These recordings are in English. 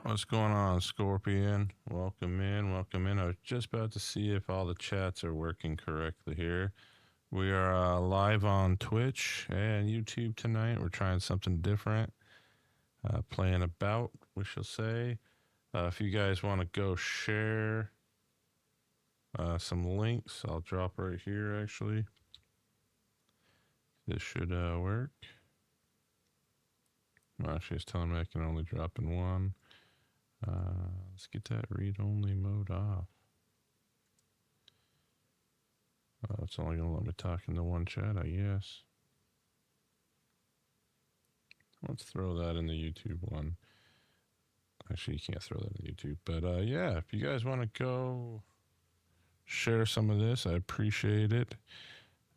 What's going on, Scorpion? Welcome in, welcome in. I was just about to see if all the chats are working correctly here. We are live on Twitch and YouTube tonight. We're trying something different, playing about, we shall say. If you guys want to go share some links, I'll drop right here actually. This should work. Well, actually, it's telling me I can only drop in one. Let's get that read-only mode off. It's only going to let me talk into one chat, I guess. Let's throw that in the YouTube one. Actually, you can't throw that in YouTube. But yeah, if you guys want to go share some of this, I appreciate it.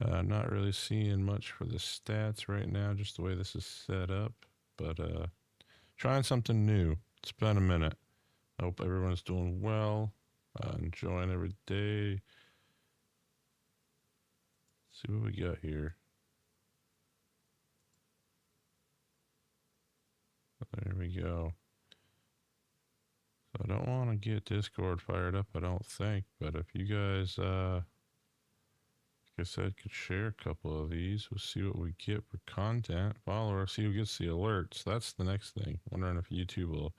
Not really seeing much for the stats right now, just the way this is set up. But trying something new. It's been a minute. I hope everyone's doing well. Enjoying every day. Let's see what we got here. There we go. So I don't want to get Discord fired up, I don't think. But if you guys, like I said, could share a couple of these, we'll see what we get for content. Follow us, see who gets the alerts. That's the next thing. Wondering if YouTube will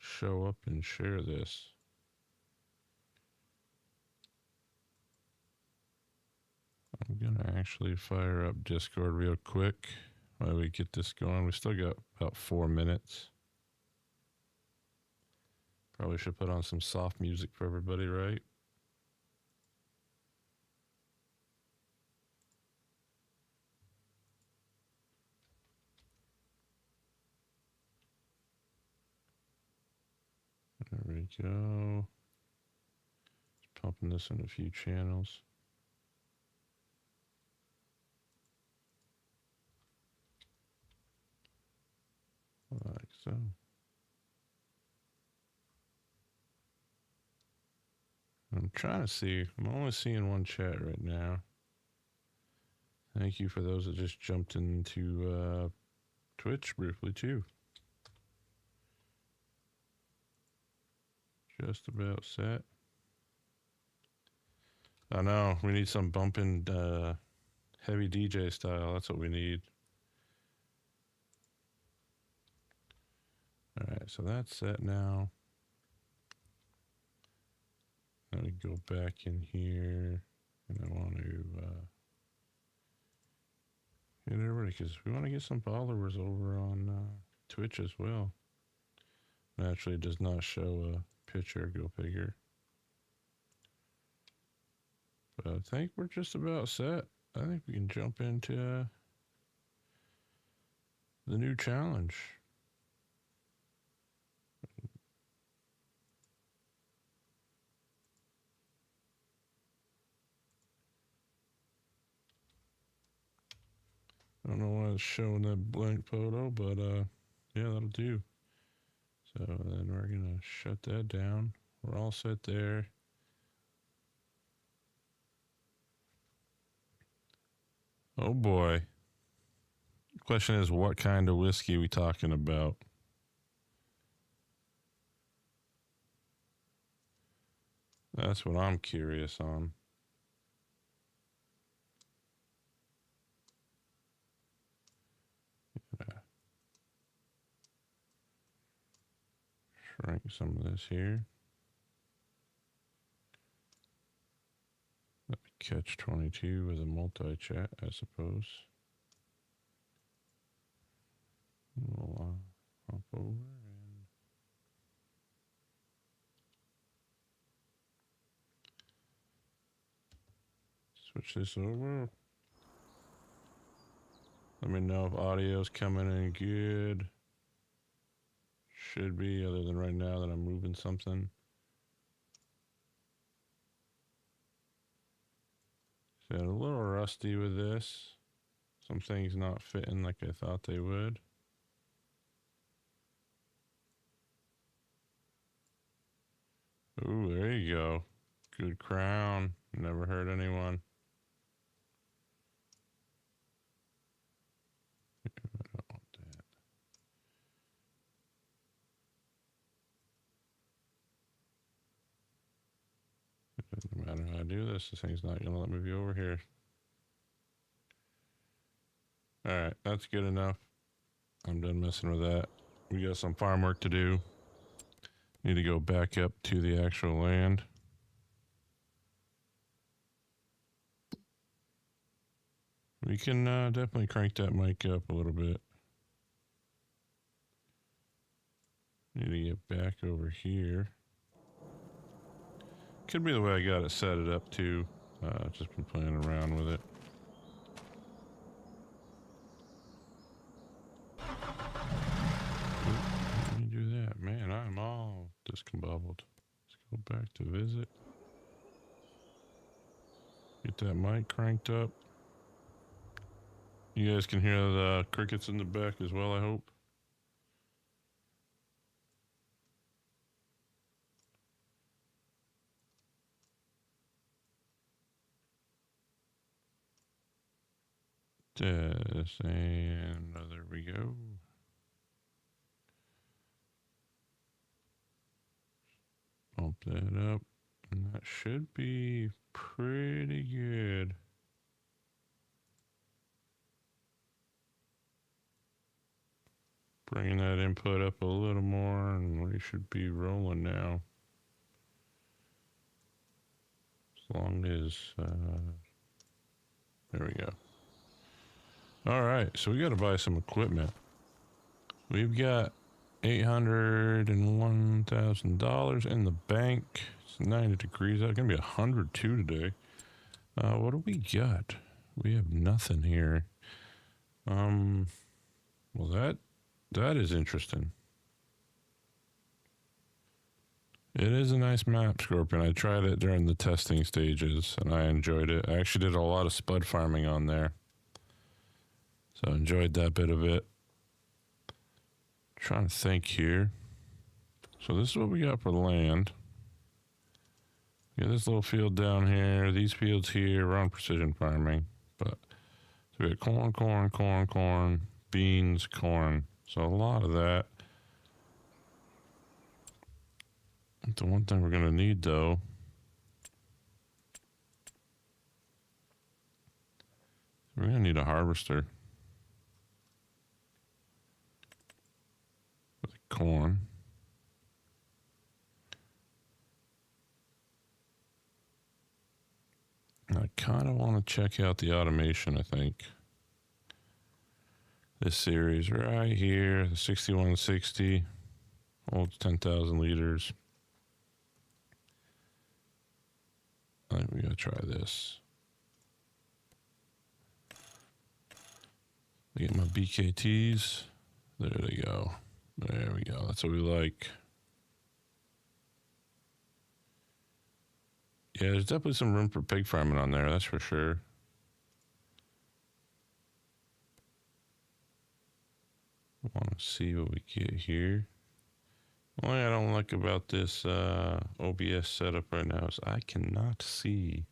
show up and share this. I'm gonna actually fire up Discord real quick while we get this going. We still got about 4 minutes. Probably should put on some soft music for everybody, right? There we go. Just pumping this in a few channels. Like so. I'm trying to see. I'm only seeing one chat right now. Thank you for those that just jumped into Twitch briefly too. Just about set. I know, we need some bumping heavy DJ style. That's what we need. Alright, so that's set now. Let me go back in here. And I want to get everybody, because we want to get some followers over on Twitch as well. Naturally, it does not show a picture, go figure. But I think we're just about set. I think we can jump into the new challenge. I don't know why it's showing that blank photo, but yeah, that'll do. So then we're gonna shut that down. We're all set there. Oh boy. The question is, what kind of whiskey we talking about? That's what I'm curious on. Yeah. Shrink some of this here. Let me catch 22 with a multi-chat, I suppose. We'll hop over and switch this over. Let me know if audio's coming in good. Should be, other than right now that I'm moving something. So a little rusty with this. Some things not fitting like I thought they would. Ooh, there you go. Good crown. Never hurt anyone. I don't want that. do this. This thing's not gonna let me be over here. Alright, that's good enough. I'm done messing with that. We got some farm work to do. Need to go back up to the actual land. We can definitely crank that mic up a little bit. Need to get back over here. Could be the way I got it set it up too. Just been playing around with it. Let me do that. Man, I'm all discombobbled. Let's go back to visit. Get that mic cranked up. You guys can hear the crickets in the back as well, I hope. This, and there we go. Bump that up, and that should be pretty good. Bringing that input up a little more, and we should be rolling now. As long as, there we go. All right, so we got to buy some equipment. We've got $801,000 in the bank. It's 90 degrees out. Gonna be 102 today. What do we got? We have nothing here. Well, that is interesting. It is a nice map, Scorpion. I tried it during the testing stages, and I enjoyed it. I actually did a lot of spud farming on there. So I enjoyed that bit of it. Trying to think here. So this is what we got for land. We got this little field down here. These fields here. We're on precision farming. But so we got corn, beans, corn. So a lot of that. The one thing we're going to need, though, we're going to need a harvester. With corn. I kind of want to check out the automation, I think. This series right here, the 6160, holds 10,000 liters. I think we gotta try this. Get my BKTs. There they go. There we go. That's what we like. Yeah, there's definitely some room for pig farming on there, that's for sure. I want to see what we get here. Only I don't like about this OBS setup right now is I cannot see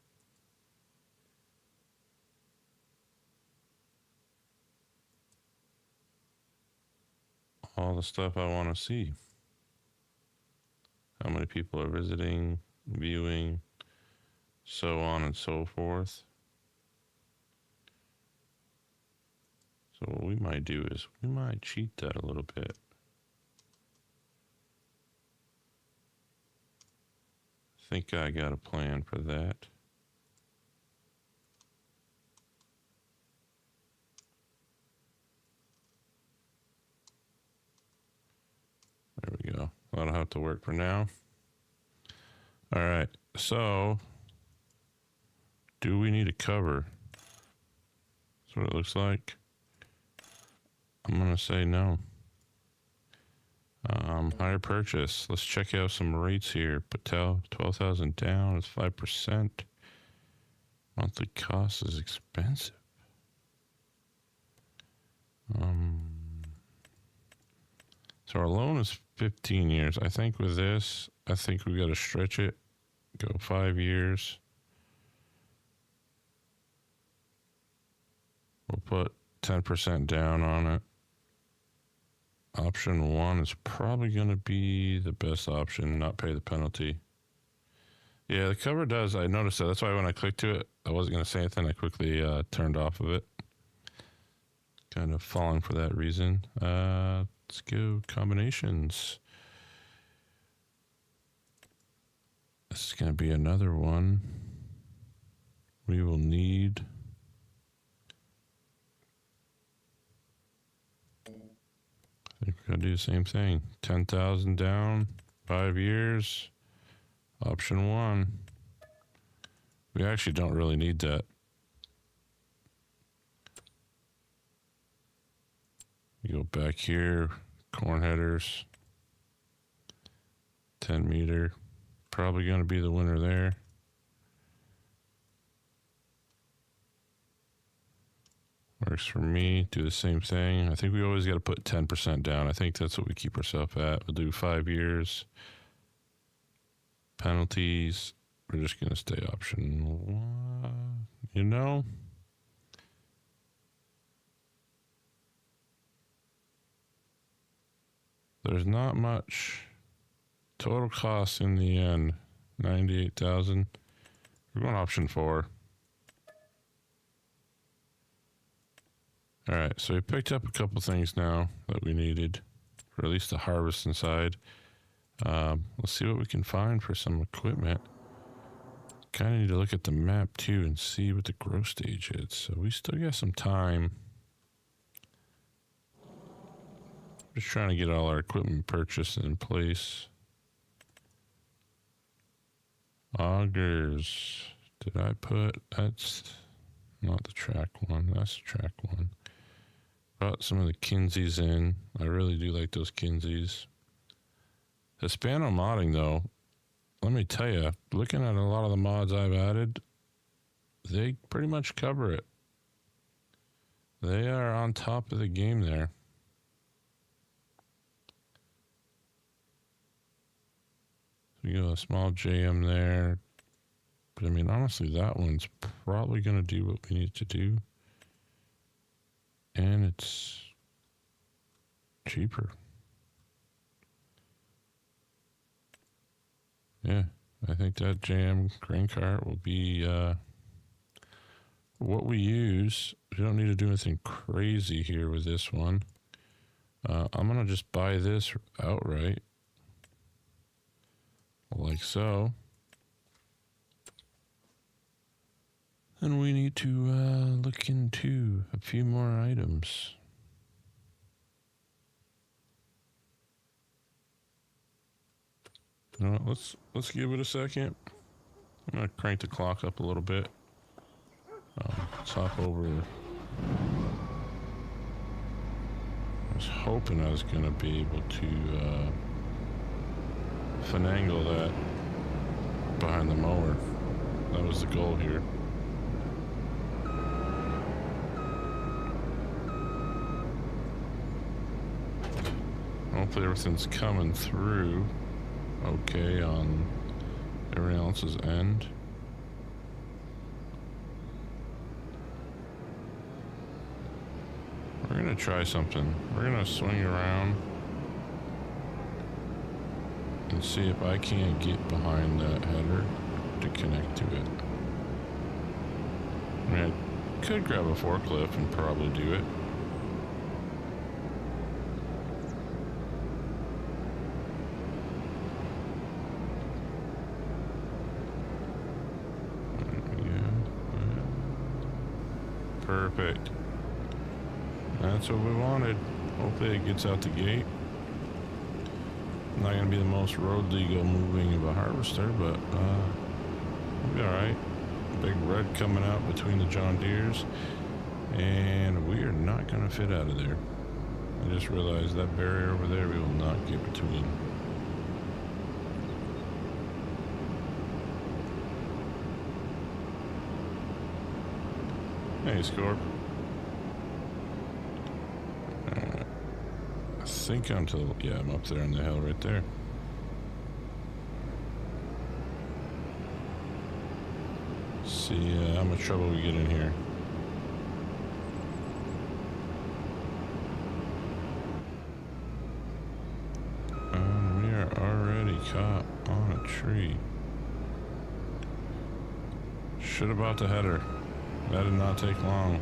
all the stuff I want to see. How many people are visiting, viewing, so on and so forth. So what we might do is we might cheat that a little bit. I think I got a plan for that. There we go. That'll have to work for now. All right, so do we need a cover? That's what it looks like. I'm gonna say no. Higher purchase. Let's check out some rates here. Patel, 12,000 down is 5%. Monthly cost is expensive. So our loan is 15 years. I think with this, I think we got to stretch it. Go 5 years. We'll put 10% down on it. Option 1 is probably going to be the best option, not pay the penalty. Yeah, the cover does. I noticed that. That's why when I clicked to it, I wasn't going to say anything. I quickly turned off of it. Kind of falling for that reason. Let's go combinations. This is going to be another one. We will need... I think we're going to do the same thing. 10,000 down, 5 years. Option 1. We actually don't really need that. You go back here, corn headers, 10 meter. Probably going to be the winner there. Works for me. Do the same thing. I think we always got to put 10% down. I think that's what we keep ourselves at. We'll do 5 years. Penalties. We're just going to stay option 1. You know? There's not much total cost in the end. 98,000. We're going option 4. All right, so we picked up a couple things now that we needed, or at least the harvest inside. Let's see what we can find for some equipment. Kind of need to look at the map too and see what the growth stage is. So we still got some time. Just trying to get all our equipment purchased in place. Augers. Did I put... That's not the track one. That's the track one. Brought some of the Kinseys in. I really do like those Kinseys. Hispano modding, though, let me tell you, looking at a lot of the mods I've added, they pretty much cover it. They are on top of the game there. So you got a small JM there. But I mean, honestly, that one's probably going to do what we need to do. And it's cheaper. Yeah, I think that JM grain cart will be what we use. We don't need to do anything crazy here with this one. I'm going to just buy this outright. Like so. And we need to look into a few more items. You know what, let's give it a second. I'm gonna crank the clock up a little bit. Let's hop over. I was hoping I was gonna be able to finagle that behind the mower. That was the goal here. Hopefully everything's coming through okay on everyone else's end. We're gonna try something. We're gonna swing around and see if I can't get behind that header to connect to it. I mean, I could grab a forklift and probably do it. Perfect. That's what we wanted. Hopefully it gets out the gate. Not going to be the most road legal moving of a harvester, but we'll be alright. Big red coming out between the John Deeres. And we are not going to fit out of there. I just realized that barrier over there we will not get between. Hey, Scorp. I think I'm to, yeah, I'm up there on the hill right there. See how much trouble we get in here. We are already caught on a tree. Should have bought the header. That did not take long.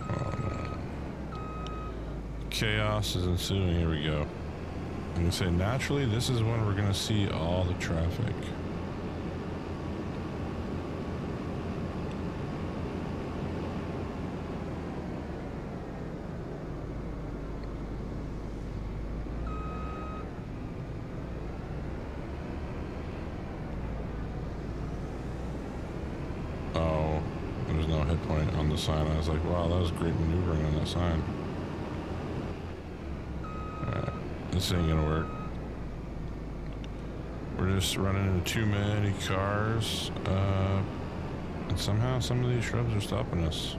Oh no. Chaos is ensuing. Here we go. I'm gonna say naturally this is when we're gonna see all the traffic. Oh, there's no hit point on the sign. I was like, wow, that was great maneuvering on that sign. Alright, this ain't gonna work. We're just running into too many cars, and somehow some of these shrubs are stopping us.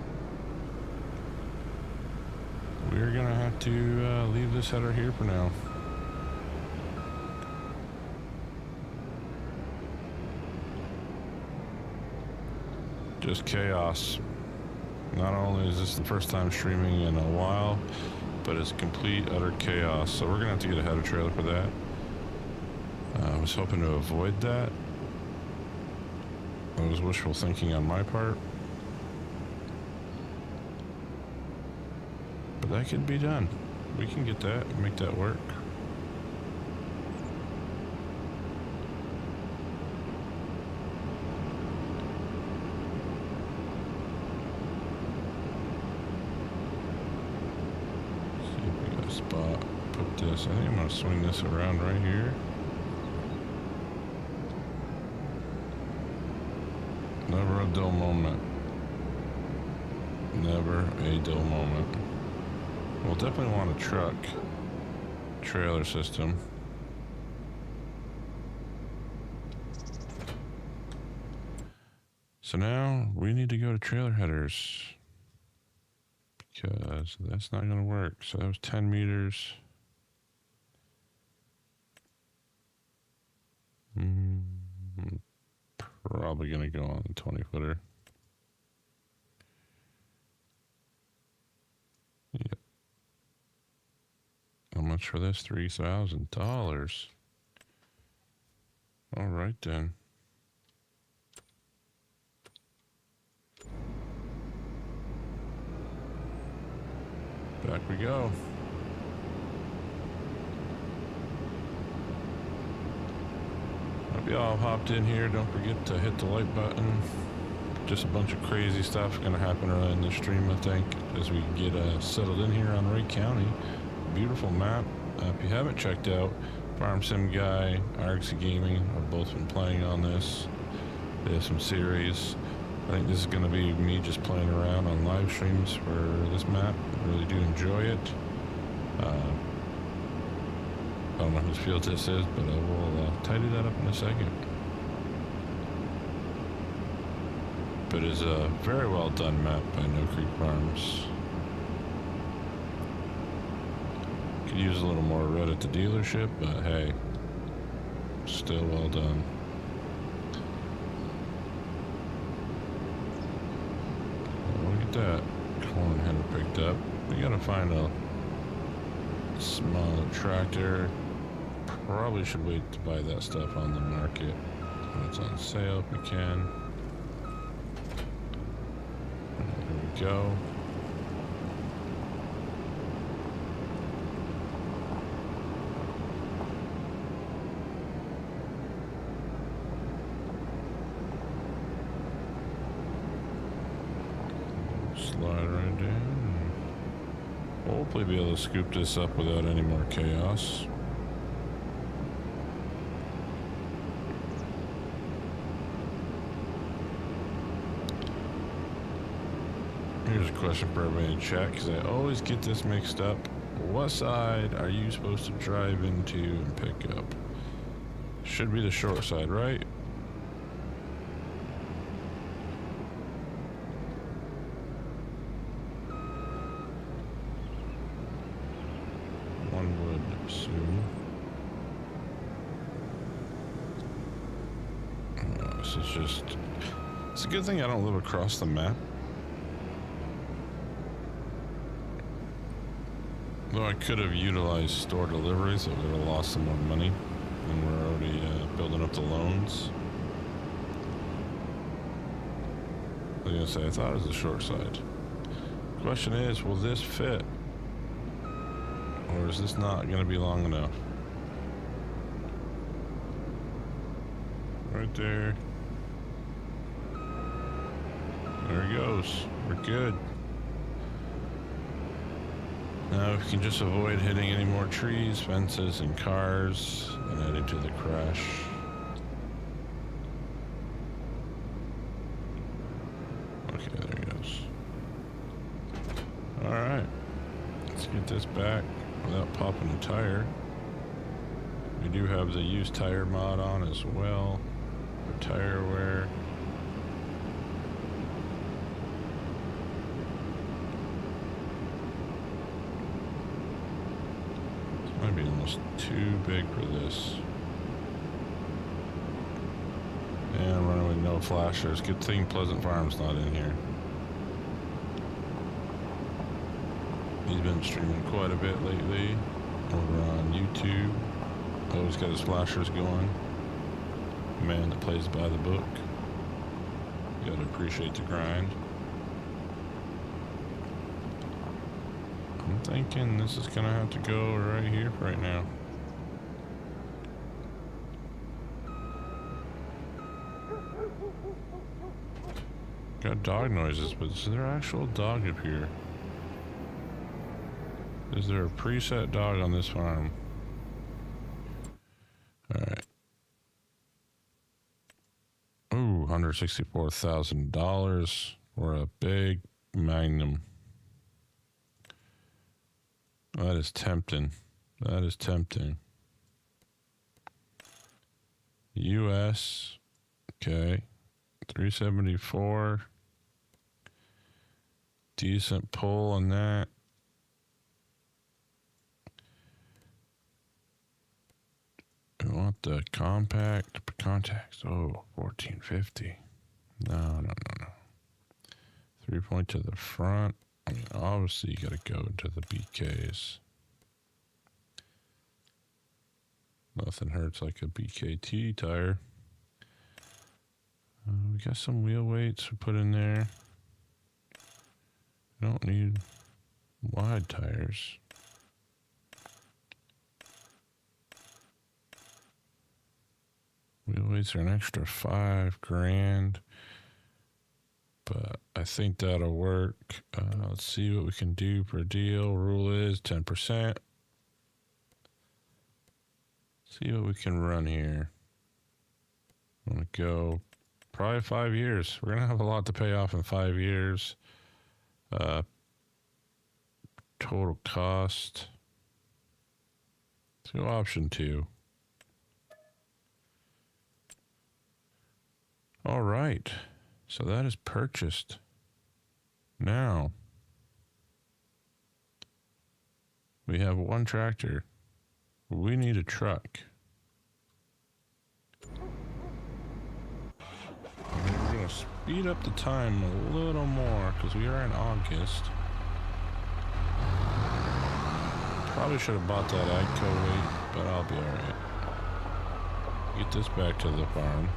We're gonna have to leave this header here for now. Just chaos. Not only is this the first time streaming in a while, but it's complete, utter chaos. So we're gonna have to get a header trailer for that. I was hoping to avoid that. It was wishful thinking on my part. But that can be done. We can get that, make that work. Spot, put this, I think I'm going to swing this around right here. Never a dull moment. Never a dull moment. We'll definitely want a truck trailer system. So now we need to go to trailer headers. Because that's not going to work. So that was 10 meters. Probably going to go on the 20 footer. Yep. How much for this? $3,000. All right then. Back we go. Hope y'all hopped in here. Don't forget to hit the like button. Just a bunch of crazy stuff going to happen early in the stream, I think, as we get settled in here on Wright County. Beautiful map. If you haven't checked out, Farm Sim Guy, RXC Gaming have both been playing on this. They have some series. I think this is going to be me just playing around on live streams for this map. I really do enjoy it. I don't know whose field this is, but I will tidy that up in a second. But it's a very well done map by No Creek Farms. Could use a little more red at the dealership, but hey, still well done. Look at that corn header picked up. We gotta find a smaller tractor. Probably should wait to buy that stuff on the market when it's on sale if we can. Here we go. Slide right down. Hopefully be able to scoop this up without any more chaos. Here's a question for everybody in chat, because I always get this mixed up. What side are you supposed to drive into and pick up? Should be the short side, right? One would assume. This is just... It's a good thing I don't live across the map. Though I could have utilized store deliveries, I would have lost some more money. And we're already building up the loans. I was going to say, I thought it was the short side. Question is, will this fit? Or is this not going to be long enough? Right there. There he goes. We're good. Now if we can just avoid hitting any more trees, fences, and cars, and heading to the crash. Okay, there he goes. Alright. Let's get this back without popping a tire. We do have the used tire mod on as well for tire wear. Might be almost too big for this. And I'm running with no flashers. Good thing Pleasant Farm's not in here. He's been streaming quite a bit lately over on YouTube. Always got his flashers going. Man that plays by the book. You gotta appreciate the grind. I'm thinking this is gonna have to go right here right now. Got dog noises, but is there actual dog up here? Is there a preset dog on this farm? Alright. Ooh, $164,000 for a big Magnum. That is tempting. That is tempting. US. Okay. 374. Decent pull on that. I want the contacts. Oh, 1450. No. 3-point to the front. I mean, obviously you gotta go into the BKs. Nothing hurts like a BKT tire. We got some wheel weights we put in there. We don't need wide tires. Wheel weights are an extra $5,000. But I think that'll work. Let's see what we can do per deal. Rule is 10%. See what we can run here. I'm gonna go probably 5 years. We're gonna have a lot to pay off in 5 years. Total cost. Let's go option 2. All right. So that is purchased. Now, we have one tractor. We need a truck. We're going to speed up the time a little more because we are in August. Probably should have bought that AGCO weight, but I'll be alright. Get this back to the farm.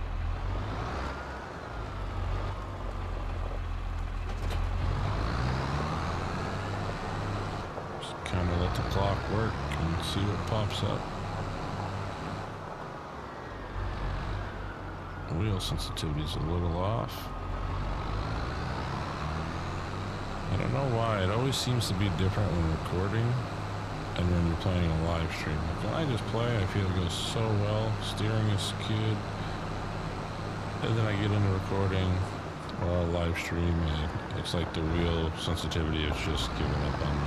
Kind of let the clock work and see what pops up. Wheel sensitivity is a little off. I don't know why. It always seems to be different when recording and when you're playing a live stream. Like when I just play, I feel it goes so well. Steering is good. And then I get into recording or a live stream and it's like the wheel sensitivity is just giving up on me.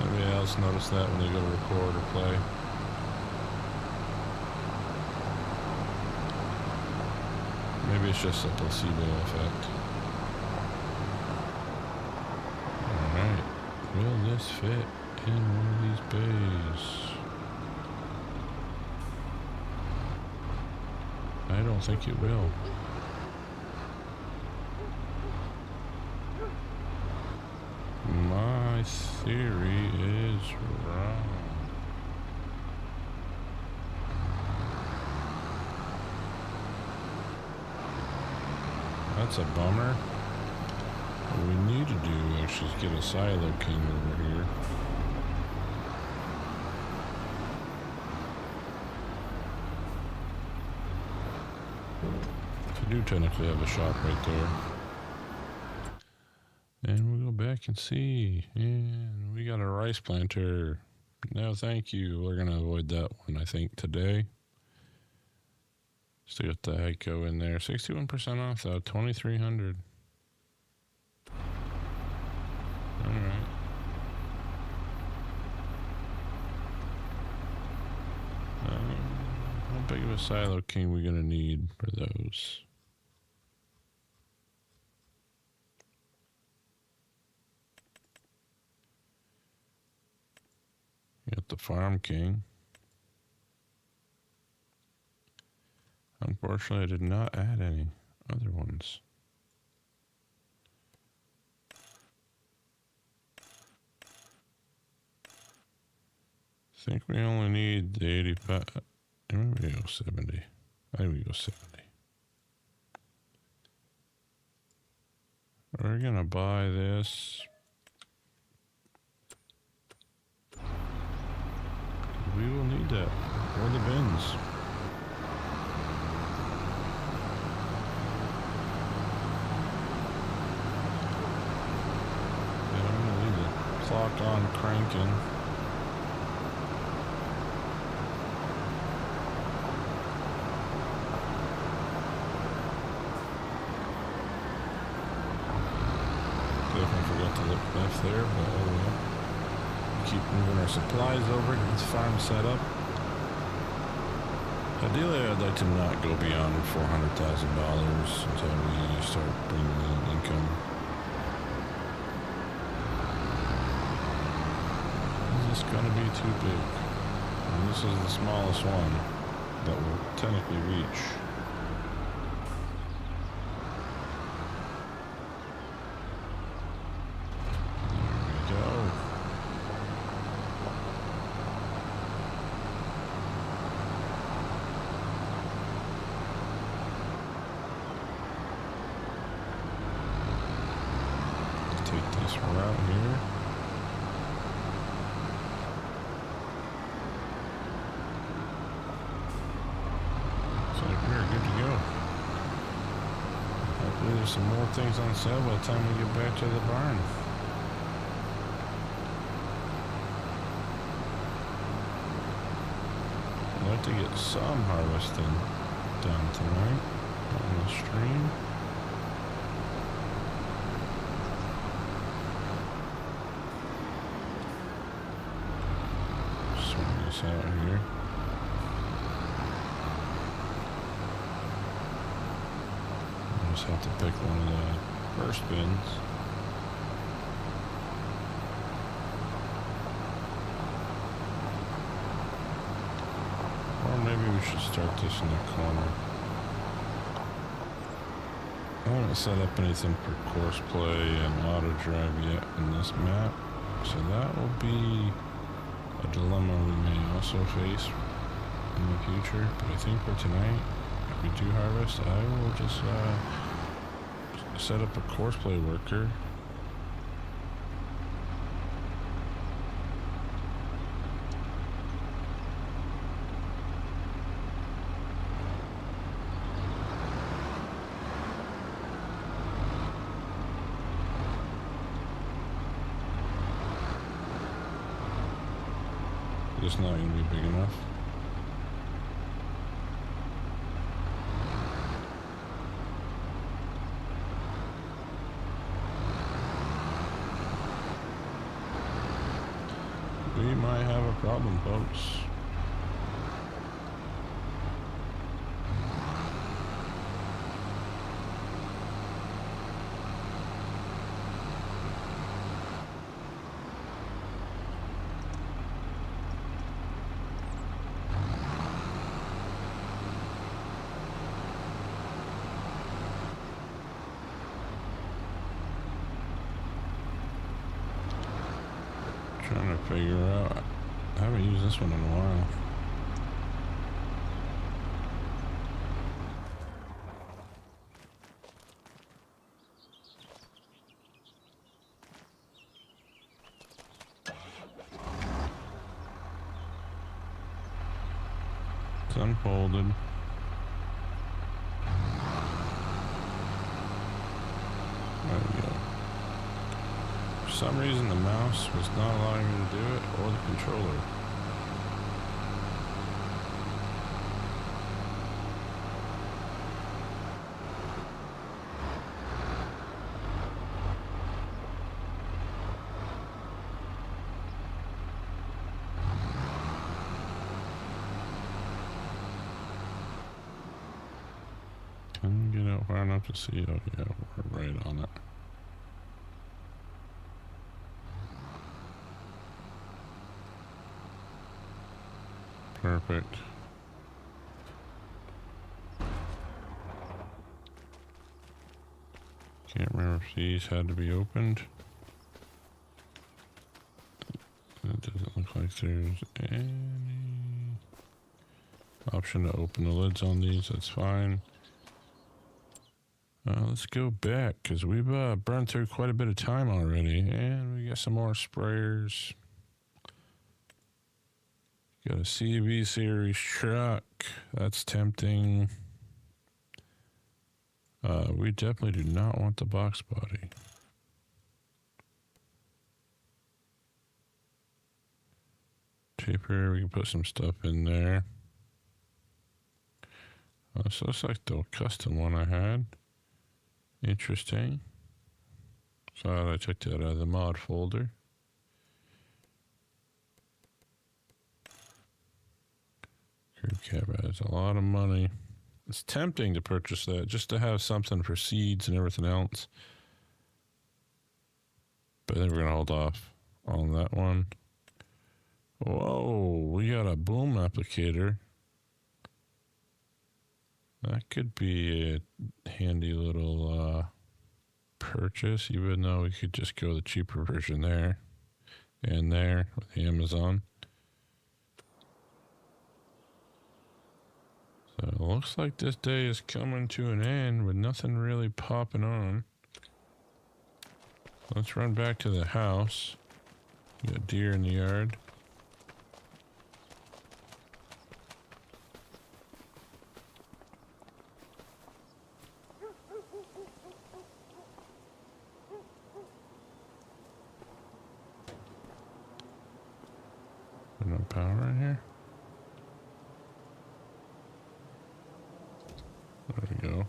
Anybody else notice that when they go to record or play? Maybe it's just a placebo effect. Alright. Will this fit in one of these bays? I don't think it will. My theory That's a bummer. What we need to do actually is get a silo king over here. I do technically have a shop right there. And we'll go back and see. And we got a rice planter. No, thank you. We're going to avoid that one, I think, today. Still got the Heiko in there. 61% off, though. 2,300. All right. How big of a silo king we going to need for those? Got the farm king. Unfortunately, I did not add any other ones. I think we only need the 85. Maybe we go 70. I think we go 70. We're gonna buy this. We will need that for the bins. Yeah, I'm gonna leave the clock on cranking. Definitely forgot to look left there, but oh well. Keep moving our supplies over, get this farm set up. Ideally, I'd like to not go beyond $400,000 until we start bringing in income. This is going to be too big. And this is the smallest one that will technically reach. Route here. So we're good to go. Hopefully there's some more things on sale by the time we get back to the barn. I'd like to get some harvesting done tonight on the stream. Out here. I just have to pick one of the first bins. Or maybe we should start this in the corner. I haven't set up anything for course play and auto drive yet in this map, so that will be a dilemma we may also face in the future. But I think for tonight, if we do harvest, I will just set up a course play worker. It's not going to be big enough. We might have a problem, folks. Trying to figure out. I haven't used this one in a while. unfolded. There we go. For some reason the mouse was not allowing me to do it, or the controller. Can you get out far enough to see? Oh yeah, we're right on it. Perfect. Can't remember if these had to be opened. It doesn't look like there's any option to open the lids on these. That's fine. Let's go back because we've burned through quite a bit of time already, and we got some more sprayers. Got a CV series truck. That's tempting. We definitely do not want the box body. Taper, we can put some stuff in there. So looks like the custom one I had. Interesting. So I checked that out of the mod folder. Crew cab has a lot of money. It's tempting to purchase that just to have something for seeds and everything else. But I think we're going to hold off on that one. Whoa, we got a boom applicator. That could be a handy little purchase, even though we could just go the cheaper version there and there with Amazon. So it looks like this day is coming to an end with nothing really popping on. Let's run back to the house. Got deer in the yard. No power in here. There we go.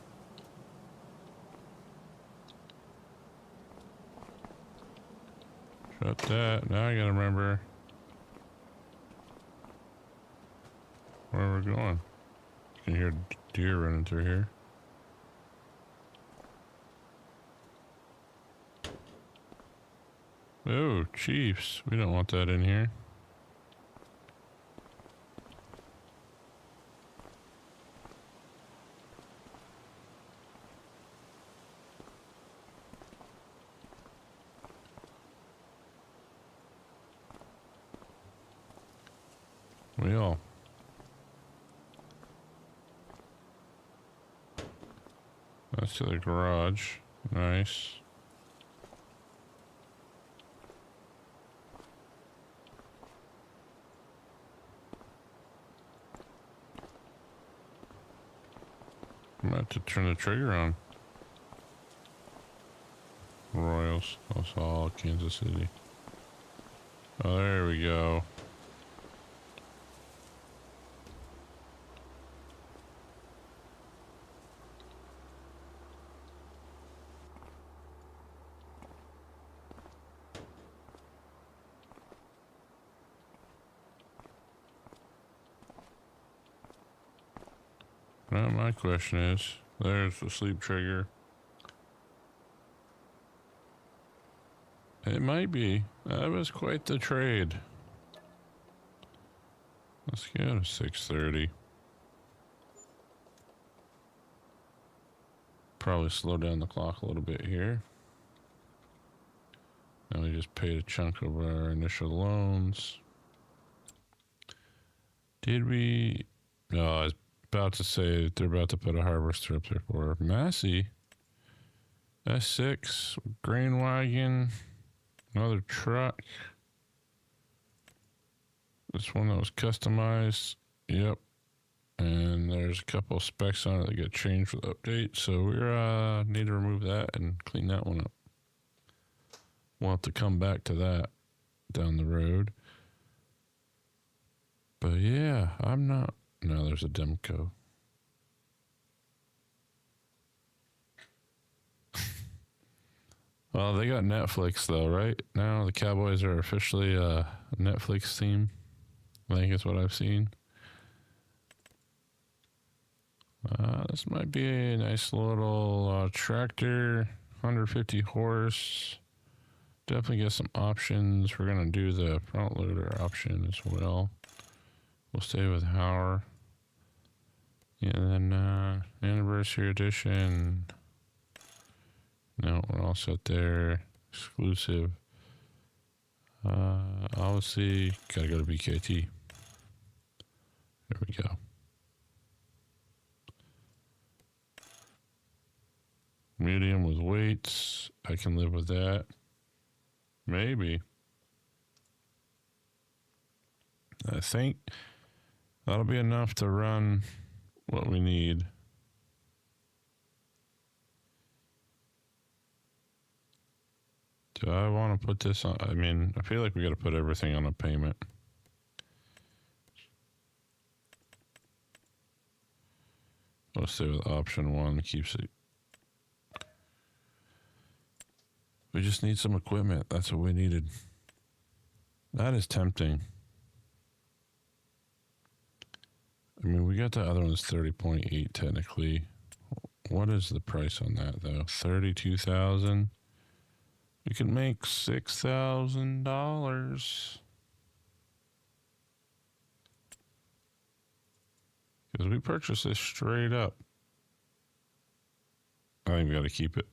Shut that. Now I gotta remember where we're going. You can hear deer running through here. Oh, Chiefs. We don't want that in here. Wheel. That's to the garage. Nice. I'm about to turn the trigger on. Royals. That's all Kansas City. Oh, there we go. Now my question is, there's the sleep trigger. It might be. That was quite the trade. Let's go to 6:30. Probably slow down the clock a little bit here. Now we just paid a chunk of our initial loans. Did we? No, I was about to say they're about to put a harvester up there for Massey. S6, grain wagon, another truck. This one that was customized. Yep. and there's a couple of specs on it that get changed with updates, so we need to remove that and clean that one up. We'll have to come back to that down the road. But yeah, I'm not... No, there's a Demco. Well, they got Netflix though, right? Now the Cowboys are officially a Netflix team. I think that's what I've seen. This might be a nice little tractor, 150 horse. Definitely get some options. We're going to do the front loader option as well. We'll stay with Hauer. And then anniversary edition. No, we're all set there. Exclusive. Obviously, gotta go to BKT. There we go. Medium with weights. I can live with that. Maybe. I think that'll be enough to run what we need. Do I want to put this on? I mean, I feel like we got to put everything on a payment. Let's stay with option 1. Keeps it. We just need some equipment. That's what we needed. That is tempting. I mean, we got the other one's 30.8 technically. What is the price on that though? 32,000. We can make $6,000. Because we purchased this straight up. I think we got to keep it.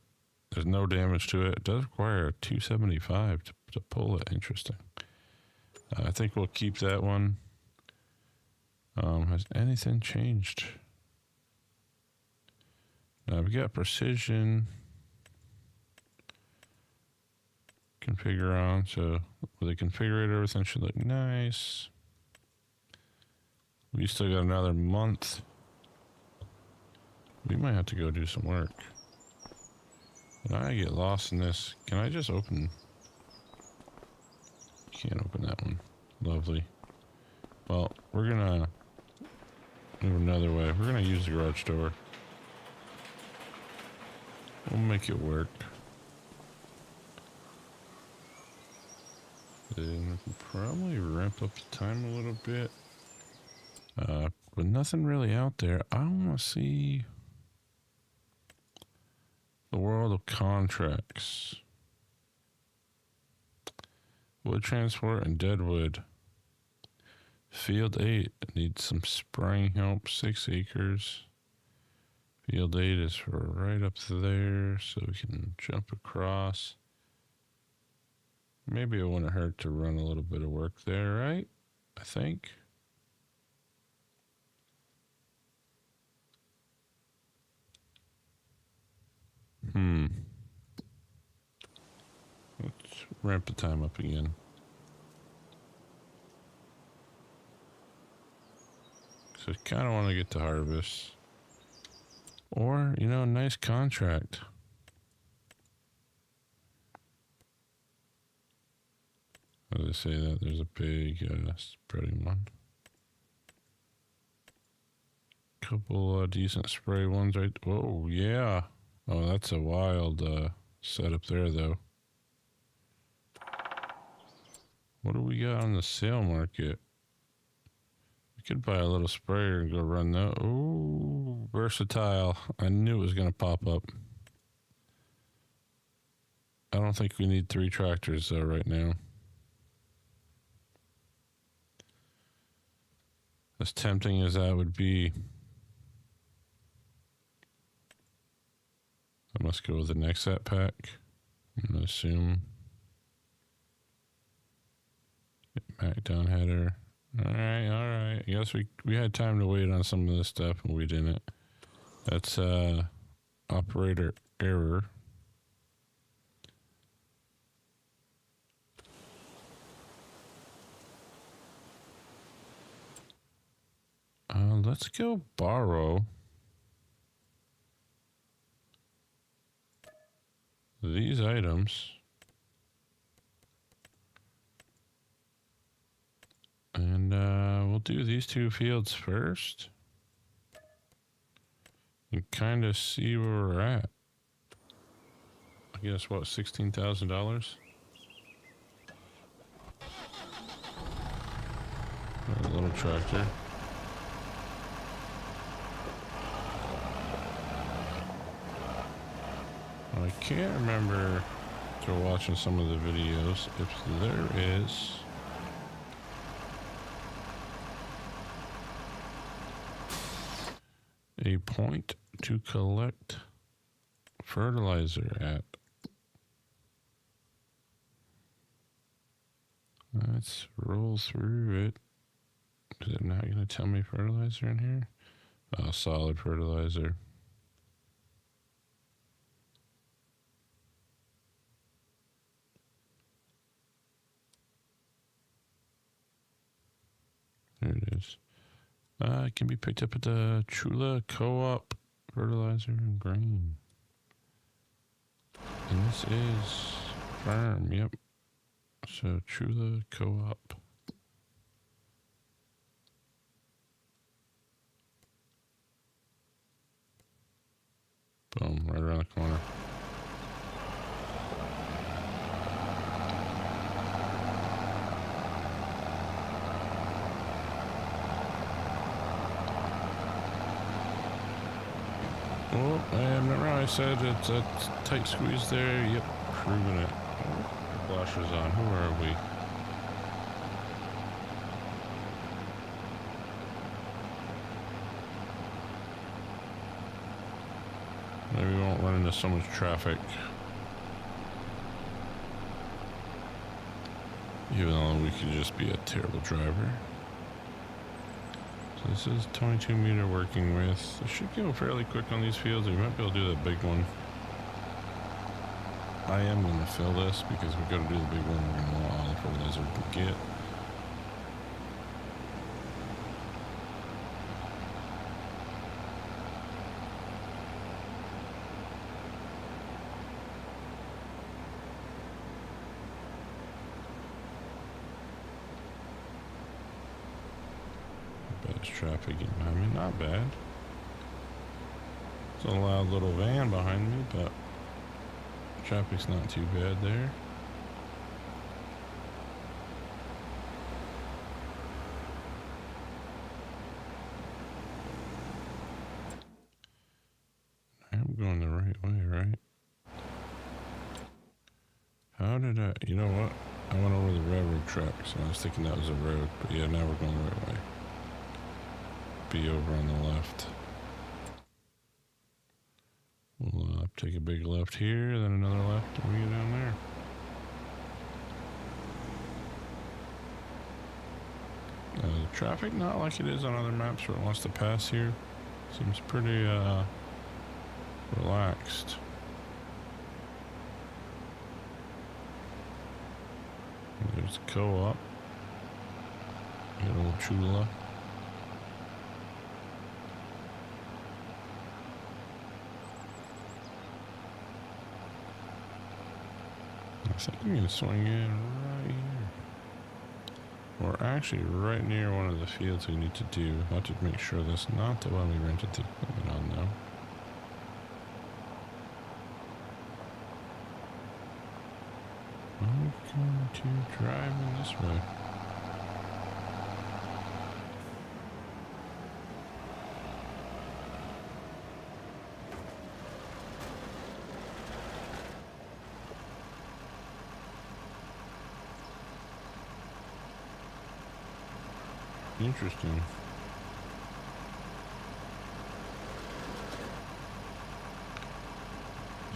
There's no damage to it. It does require a 275 to pull it. Interesting. I think we'll keep that one. Has anything changed? Now we got precision. Configure on. So with the configurator, everything should look nice. We still got another month. We might have to go do some work. When I get lost in this, can I just open? Can't open that one. Lovely. Well, we're gonna move another way. We're gonna use the garage door. We'll make it work. Then we can probably ramp up the time a little bit. With nothing really out there, I want to see the world of contracts. Wood transport and deadwood. Field 8 needs some spraying help, 6 acres. Field 8 is for right up there, so we can jump across. Maybe it wouldn't hurt to run a little bit of work there, right? I think. Let's ramp the time up again. So I kind of want to get to harvest. Or, you know, a nice contract. How do they say that? There's a big spreading one. Couple decent spray ones right. Oh, yeah. Oh, that's a wild setup there, though. What do we got on the sale market? We could buy a little sprayer and go run that. Oh, versatile. I knew it was going to pop up. I don't think we need 3 tractors, though, right now. As tempting as that would be, I must go with the next set pack. I'm going to assume. Back down header. All right. I guess we had time to wait on some of this stuff, and we didn't. That's operator error. let's go borrow these items. And we'll do these 2 fields first. And kind of see where we're at. I guess, what, $16,000? A little tractor. I can't remember, after watching some of the videos, if there is a point to collect fertilizer at. Let's roll through it. Is it not going to tell me fertilizer in here? Oh, solid fertilizer. There it is. It can be picked up at the Chula Co-op fertilizer and grain. And this is farm, yep. So Chula Co-op. Boom, right around the corner. Oh, and remember I said it's a tight squeeze there? Yep, proving it. Oh, flashers on. Who are we? Maybe we won't run into so much traffic. Even though we could just be a terrible driver. So this is 22 meter working with. It should go fairly quick on these fields. We might be able to do the big one. I am going to fill this because we've got to do the big one. We're going to want all the fertilizer we can get. Traffic, I mean, not bad. It's a loud little van behind me, but traffic's not too bad there. I'm going the right way, right? How did I, you know what? I went over the railroad track, so I was thinking that was a road, but yeah, now we're going the right way. Be over on the left. We'll take a big left here, then another left, and we get down there. The traffic, not like it is on other maps where it wants to pass here. Seems pretty relaxed. There's a co-op. Good old Chula. I think I'm going to swing in right here. We're actually right near one of the fields we need to do. I have to make sure that's not the one we rented the equipment on, though. I'm going to drive in this way. Interesting.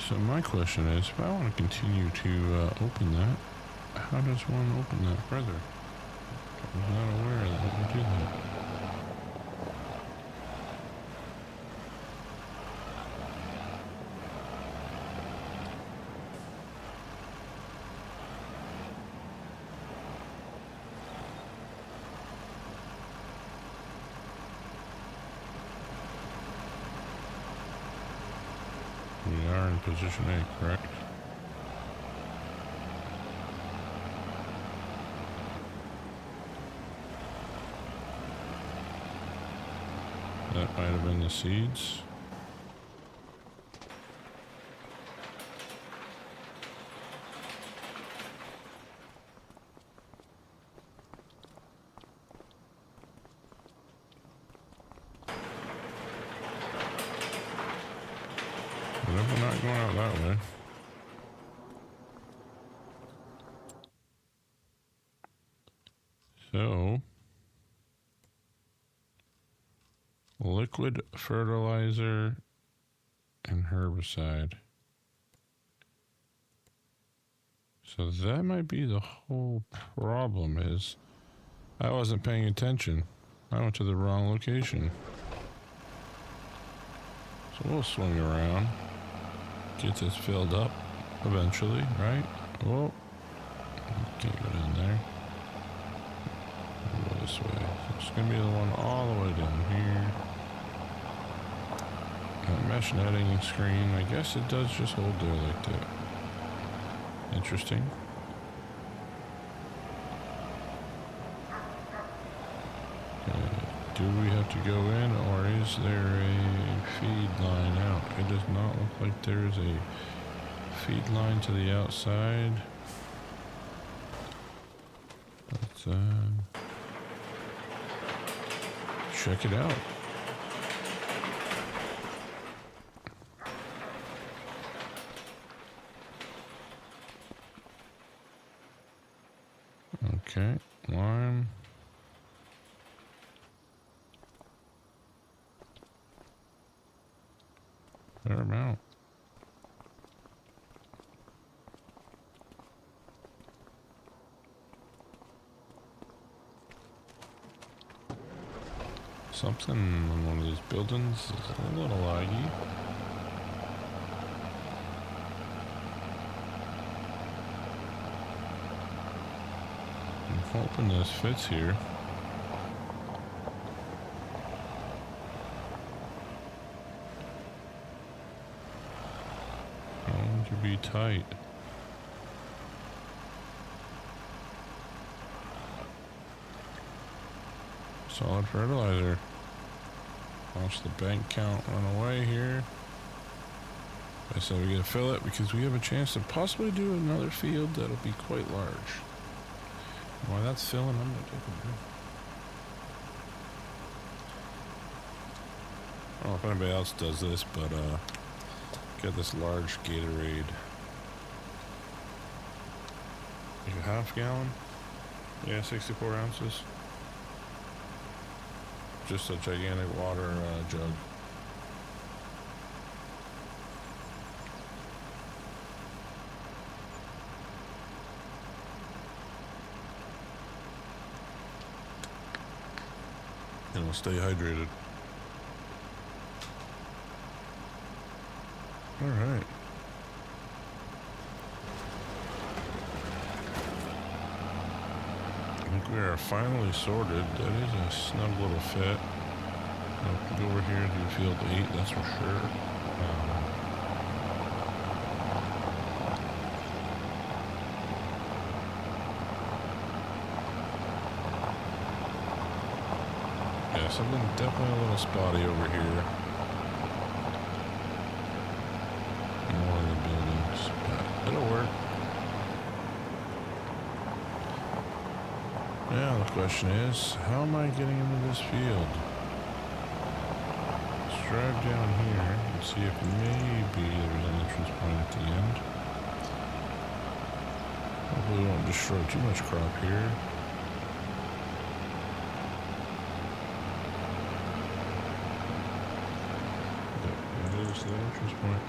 So my question is, if I want to continue to open that, how does one open that further? I was not aware that one would do that. position A, correct? That might have been the seeds. But if we're not going out that way. So, liquid fertilizer and herbicide. So that might be the whole problem is I wasn't paying attention. I went to the wrong location. So we'll swing around. Get this filled up eventually, right? Whoa. Can't get in there. We'll go this way. So it's going to be the one all the way down here. Mesh netting screen. I guess it does just hold there like that. Interesting. Do we have to go in, or is there a feed line out? It does not look like there's a feed line to the outside. Let's check it out. Okay, lime. Fair amount. Something in one of these buildings is a little laggy. I'm hoping this fits here. Going to be tight. Solid fertilizer. Watch the bank count run away here. I said we gotta fill it because we have a chance to possibly do another field that'll be quite large. While that's filling, I'm gonna take a drink. I don't know if anybody else does this, but get this large Gatorade. Like a half gallon? Yeah, 64 ounces. Just a gigantic water jug. And we'll stay hydrated. All right. I think we are finally sorted. That is a snug little fit. I'll go over here and do field 8, that's for sure. Yeah, something definitely a little spotty over here. More of the buildings, but it'll work. Now the question is, how am I getting into this field? Let's drive down here and see if maybe there's an entrance point at the end. Hopefully we won't destroy too much crop here. That is the entrance point.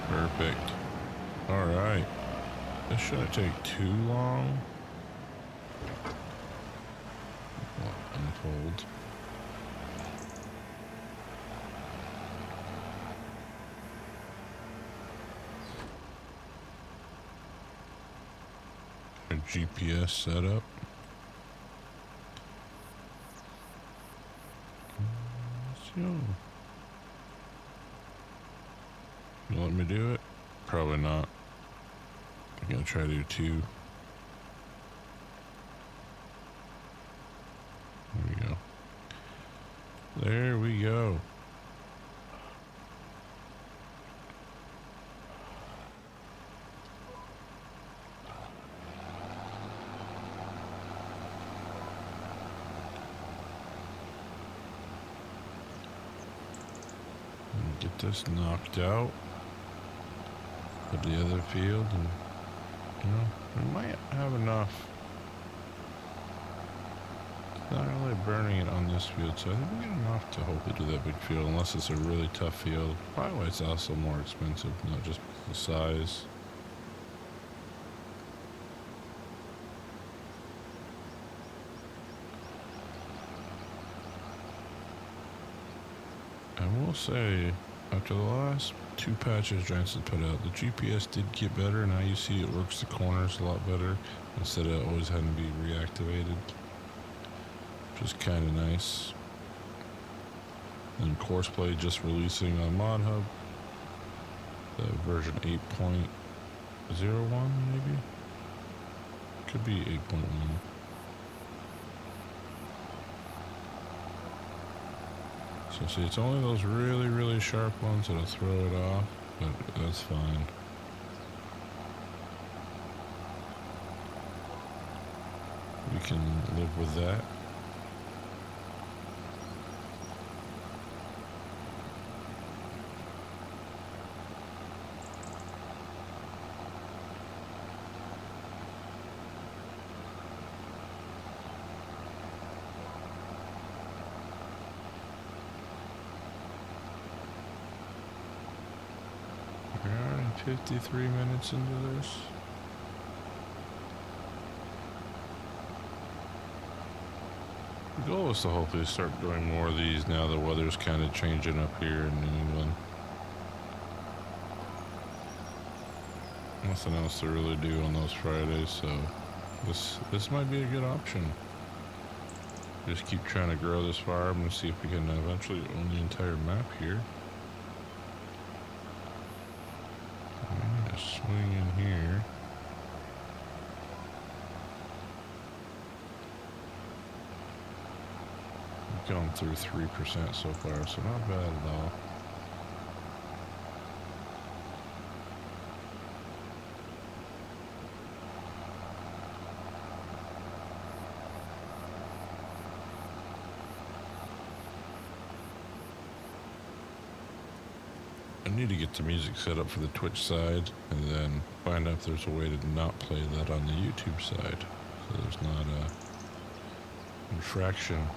Perfect. Alright. This shouldn't take too long. I'm told. A GPS setup. Let's go. You let me do it? Probably not. I'm gonna try to do 2. There we go. There we go. Get this knocked out. Put the other field, and we might have enough. It's not really burning it on this field, so I think we get enough to hopefully do that big field, unless it's a really tough field. Probably why it's also more expensive, not just the size. I will say, after the last 2 patches Giants has put out, the GPS did get better. Now you see it works the corners a lot better instead of always having to be reactivated, which is kind of nice. And Courseplay just releasing on Mod Hub, the version 8.01 maybe? Could be 8.1. So see, it's only those really, really sharp ones that'll throw it off, but that's fine. We can live with that. We're already 53 minutes into this. The goal is to hopefully start doing more of these now the weather's kind of changing up here in New England. Nothing else to really do on those Fridays, so this might be a good option. Just keep trying to grow this farm and see if we can eventually own the entire map here. Swing in here. We've gone through 3% so far, so not bad at all. I need to get the music set up for the Twitch side and then find out if there's a way to not play that on the YouTube side, so there's not a infraction.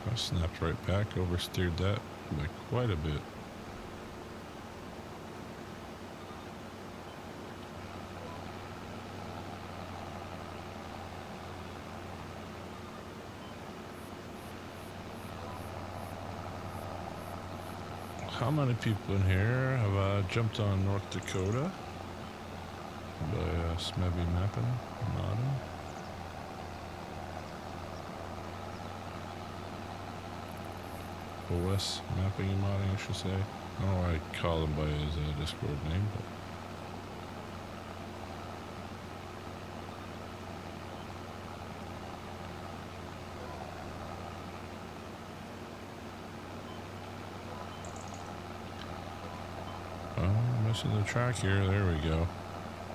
I snapped right back, oversteered that by quite a bit. How many people in here have jumped on North Dakota by Smebby Mappin? Modding? OS Mapping and Modding, I should say. I don't know why I call him by his Discord name, but missing the track here. There we go.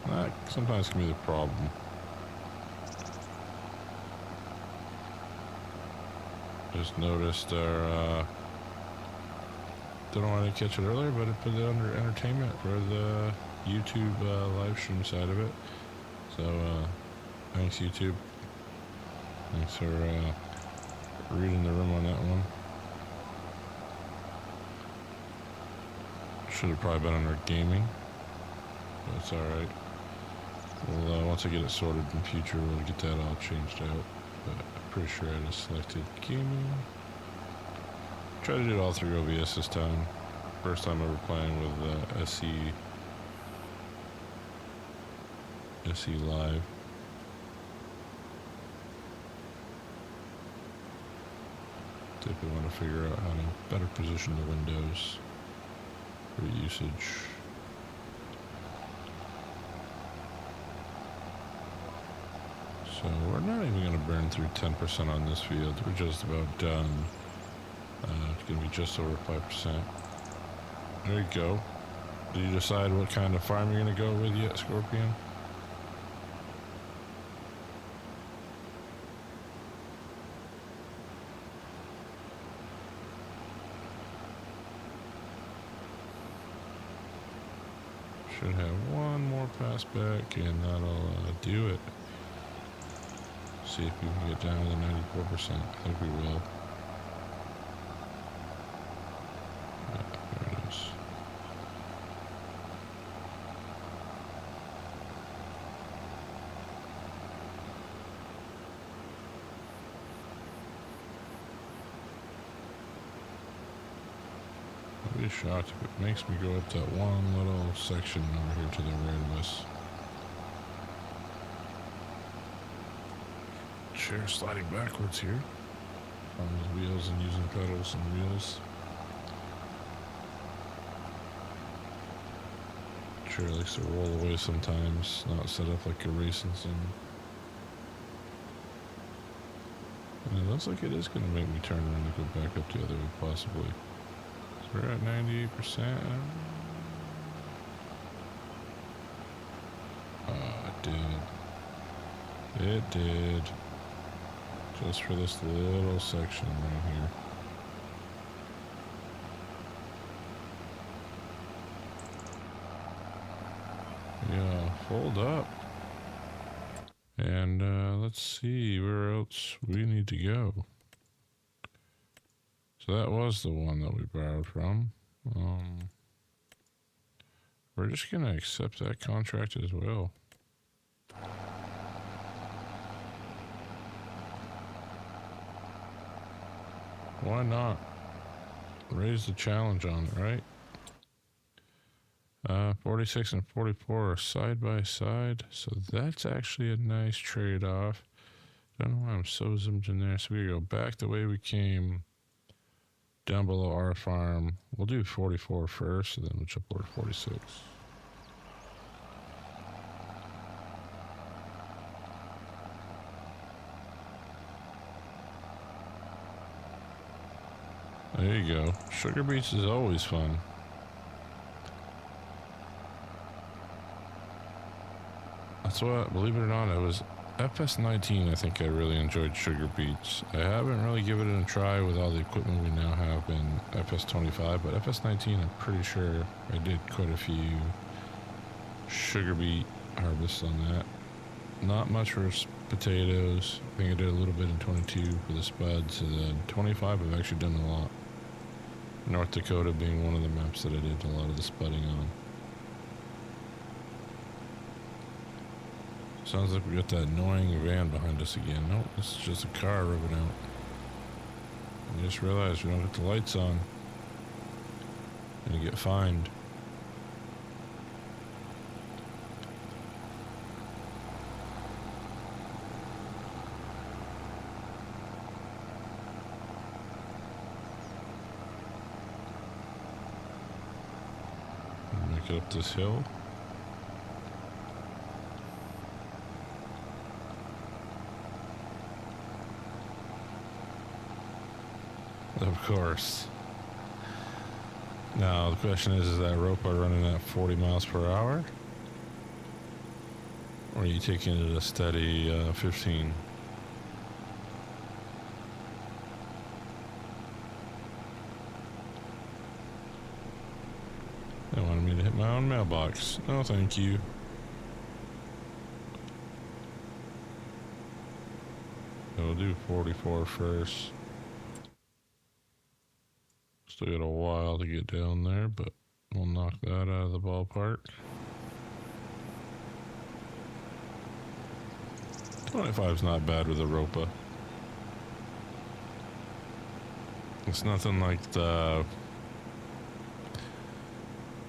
That sometimes can be the problem. Just noticed our don't know why I didn't catch it earlier, but it put it under entertainment for the YouTube live stream side of it. So thanks YouTube. Thanks for reading the room on that one. Should have probably been under gaming, but it's alright. Well, once I get it sorted in the future, we'll get that all changed out. But I'm pretty sure I just selected gaming. Try to do it all through OBS this time. First time ever playing with SE Live. Typically want to figure out how to better position the windows. for usage. So we're not even going to burn through 10% on this field. We're just about done. It's going to be just over 5%. There you go. Did you decide what kind of farm you're going to go with yet, Scorpion? Should have one more pass back and that'll do it. See if we can get down to the 94%. I think we will. There it is. I'd be shocked if it makes me go up that one little section over here to the right of us. Chair sliding backwards here on the wheels and using pedals and wheels. Chair likes to roll away sometimes, not set up like a racing sim. And it looks like it is going to make me turn around and go back up the other way, possibly. So we're at 98%. It did. It did. Just for this little section right here. Yeah, fold up. And let's see where else we need to go. So that was the one that we borrowed from. We're just going to accept that contract as well. Why not? Raise the challenge on it, right? 46 and 44 are side by side, so that's actually a nice trade-off. Don't know why I'm so zoomed in there. So we go back the way we came, down below our farm. We'll do 44 first, and then we'll jump over to 46. There you go. Sugar beets is always fun. That's what, believe it or not, it was FS19 I think I really enjoyed sugar beets. I haven't really given it a try with all the equipment we now have in FS25, but FS19 I'm pretty sure I did quite a few sugar beet harvests on that. Not much for potatoes. I think I did a little bit in 22 for the spuds, and then 25 I've actually done a lot. North Dakota being one of the maps that I did a lot of the spudding on. Sounds like we got that annoying van behind us again. Nope, this is just a car ripping out. I just realized we don't get the lights on. Gonna get fined. Make it up this hill. Of course. Now the question is that rope running at 40 miles per hour? Or are you taking it at a steady 15? They wanted me to hit my own mailbox. No, thank you. We'll do 44 first. Still got a while to get down there, but we'll knock that out of the ballpark. 25's not bad with a ropa. It's nothing like the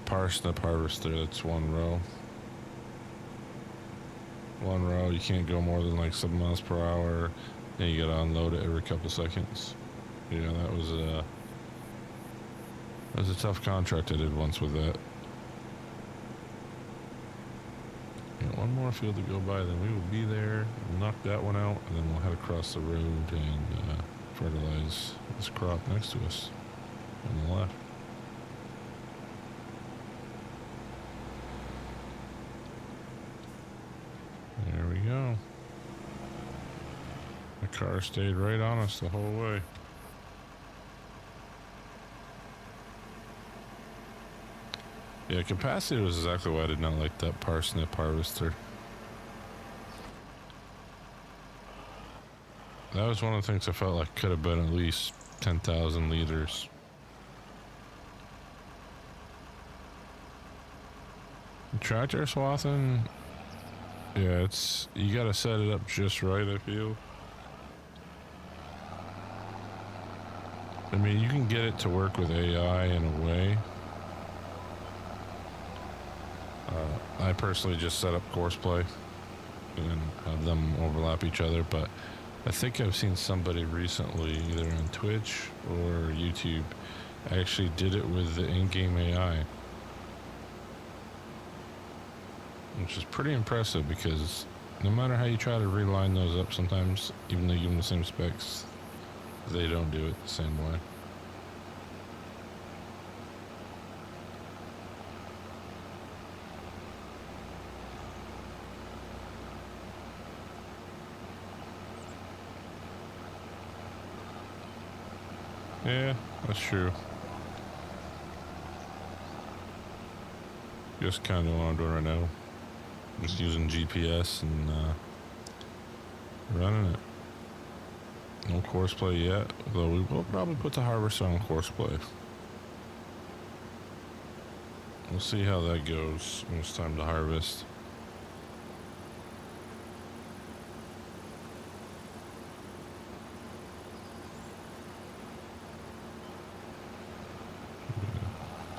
parsnip harvester that's one row. One row, you can't go more than like 7 miles per hour, and you gotta unload it every couple seconds. Yeah, that was That was a tough contract I did once with that. Yeah, one more field to go by, then we will be there. We'll knock that one out, and then we'll head across the road and fertilize this crop next to us on the left. There we go. The car stayed right on us the whole way. Yeah, capacity was exactly why I did not like that parsnip harvester. That was one of the things I felt like could have been at least 10,000 liters. Tractor swathing, yeah, you gotta set it up just right, I feel. I mean, you can get it to work with AI in a way. I personally just set up courseplay and have them overlap each other, but I think I've seen somebody recently, either on Twitch or YouTube, actually did it with the in-game AI. Which is pretty impressive because no matter how you try to reline those up, sometimes, even though you give them the same specs, they don't do it the same way. Yeah, that's true. Just kind of what I'm doing right now. Just using GPS and running it. No courseplay yet, though we will probably put the harvester on courseplay. We'll see how that goes when it's time to harvest.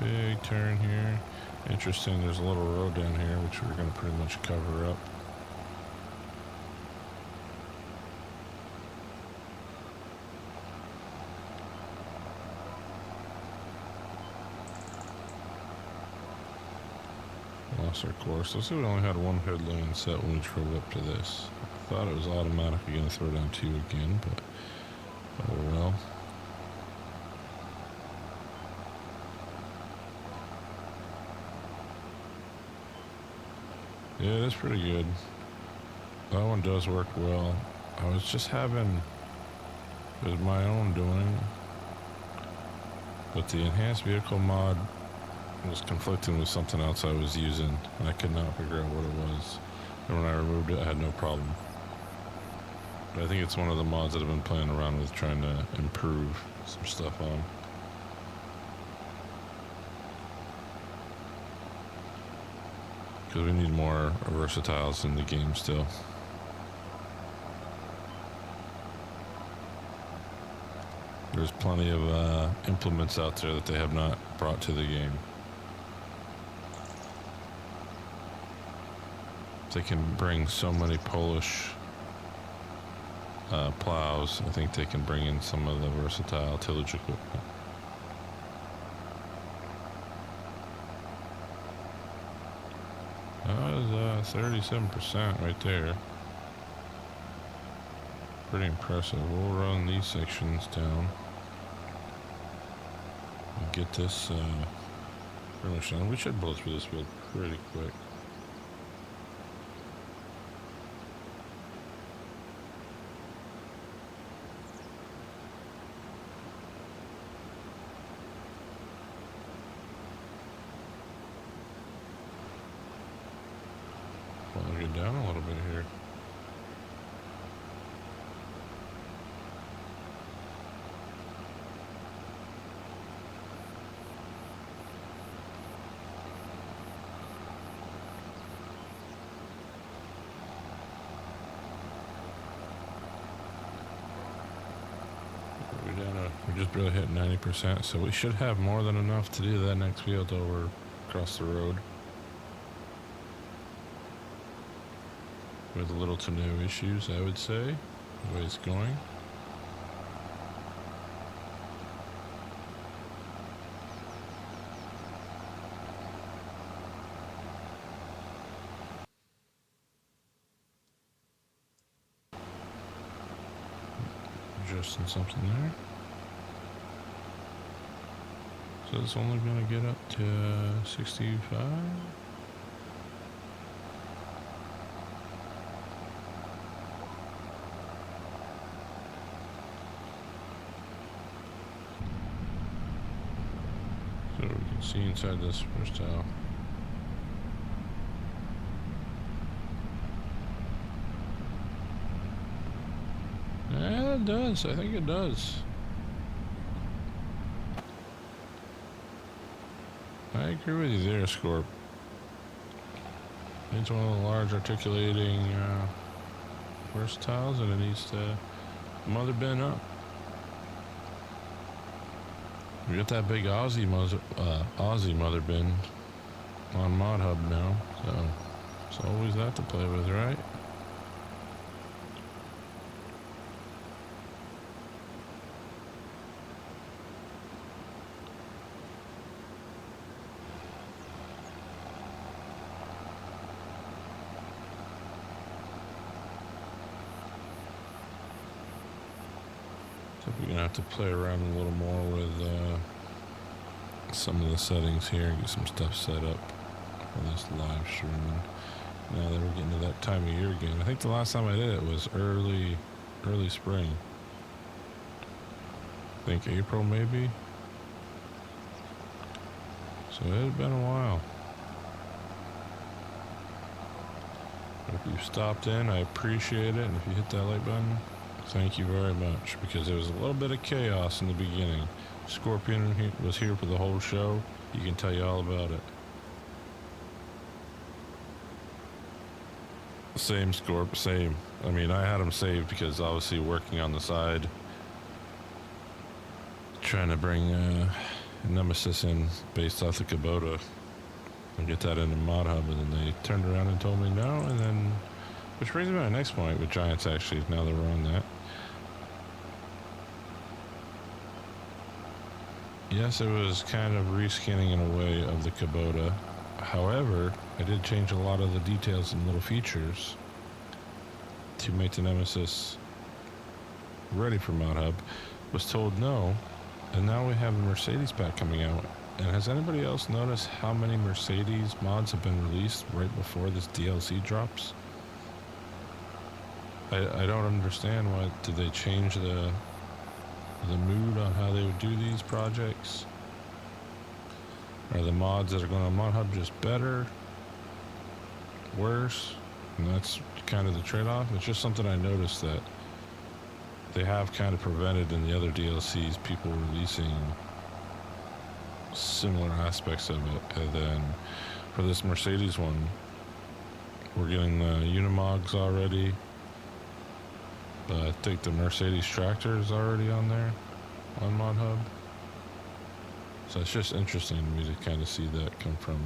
Big turn here. Interesting, there's a little road down here which we're going to pretty much cover up. Lost our course. Let's see, we only had one headland set when we drove up to this. I thought it was automatically going to throw down 2 again, but oh well. Yeah, that's pretty good. That one does work well. I was just having, it was my own doing, but the enhanced vehicle mod was conflicting with something else I was using, and I could not figure out what it was. And when I removed it, I had no problem. But I think it's one of the mods that I've been playing around with, trying to improve some stuff on. Because we need more versatiles in the game still. There's plenty of implements out there that they have not brought to the game. They can bring so many Polish plows. I think they can bring in some of the versatile tillage equipment. That was 37% right there. Pretty impressive. We'll run these sections down and get this pretty much done. We should blow through this field pretty quick. I'll get down a little bit here. We're just barely hit 90%, so we should have more than enough to do that next field over across the road. With little to no issues, I would say, the way it's going. adjusting something there. So it's only gonna get up to 65. So we can see inside this first tile. Yeah, it does. I think it does. I agree with you there, Scorp. It's one of the large articulating first tiles, and it needs to mother bin up. We got that big Aussie mother bin on Mod Hub now, so it's always that to play with, right? We're gonna have to play around a little more with some of the settings here and get some stuff set up for this live streaming. Now that we're getting to that time of year again. I think the last time I did it was early spring. I think April maybe. So it had been a while. But if you stopped in, I appreciate it, and if you hit that like button, thank you very much, because there was a little bit of chaos in the beginning. Scorpion was here for the whole show. He can tell you all about it. Same, Scorp, same. I mean, I had him saved because obviously working on the side, trying to bring Nemesis in based off the Kubota and get that into Mod Hub, and then they turned around and told me no, and then, which brings me to my next point with Giants actually, now that we're on that. Yes, it was kind of reskinning in a way of the Kubota. However, I did change a lot of the details and little features to make the Nemesis ready for Mod Hub. Was told no, and now we have a Mercedes pack coming out. And has anybody else noticed how many Mercedes mods have been released right before this DLC drops? I don't understand why. Did they change the mood on how they would do these projects? Are the mods that are going on Mod Hub just better, worse? And that's kind of the trade-off. It's just something I noticed that they have kind of prevented in the other DLCs people releasing similar aspects of it. And then for this Mercedes one, we're getting the Unimogs already. But I think the Mercedes tractor is already on there, on Mod Hub. So it's just interesting to me to kind of see that come from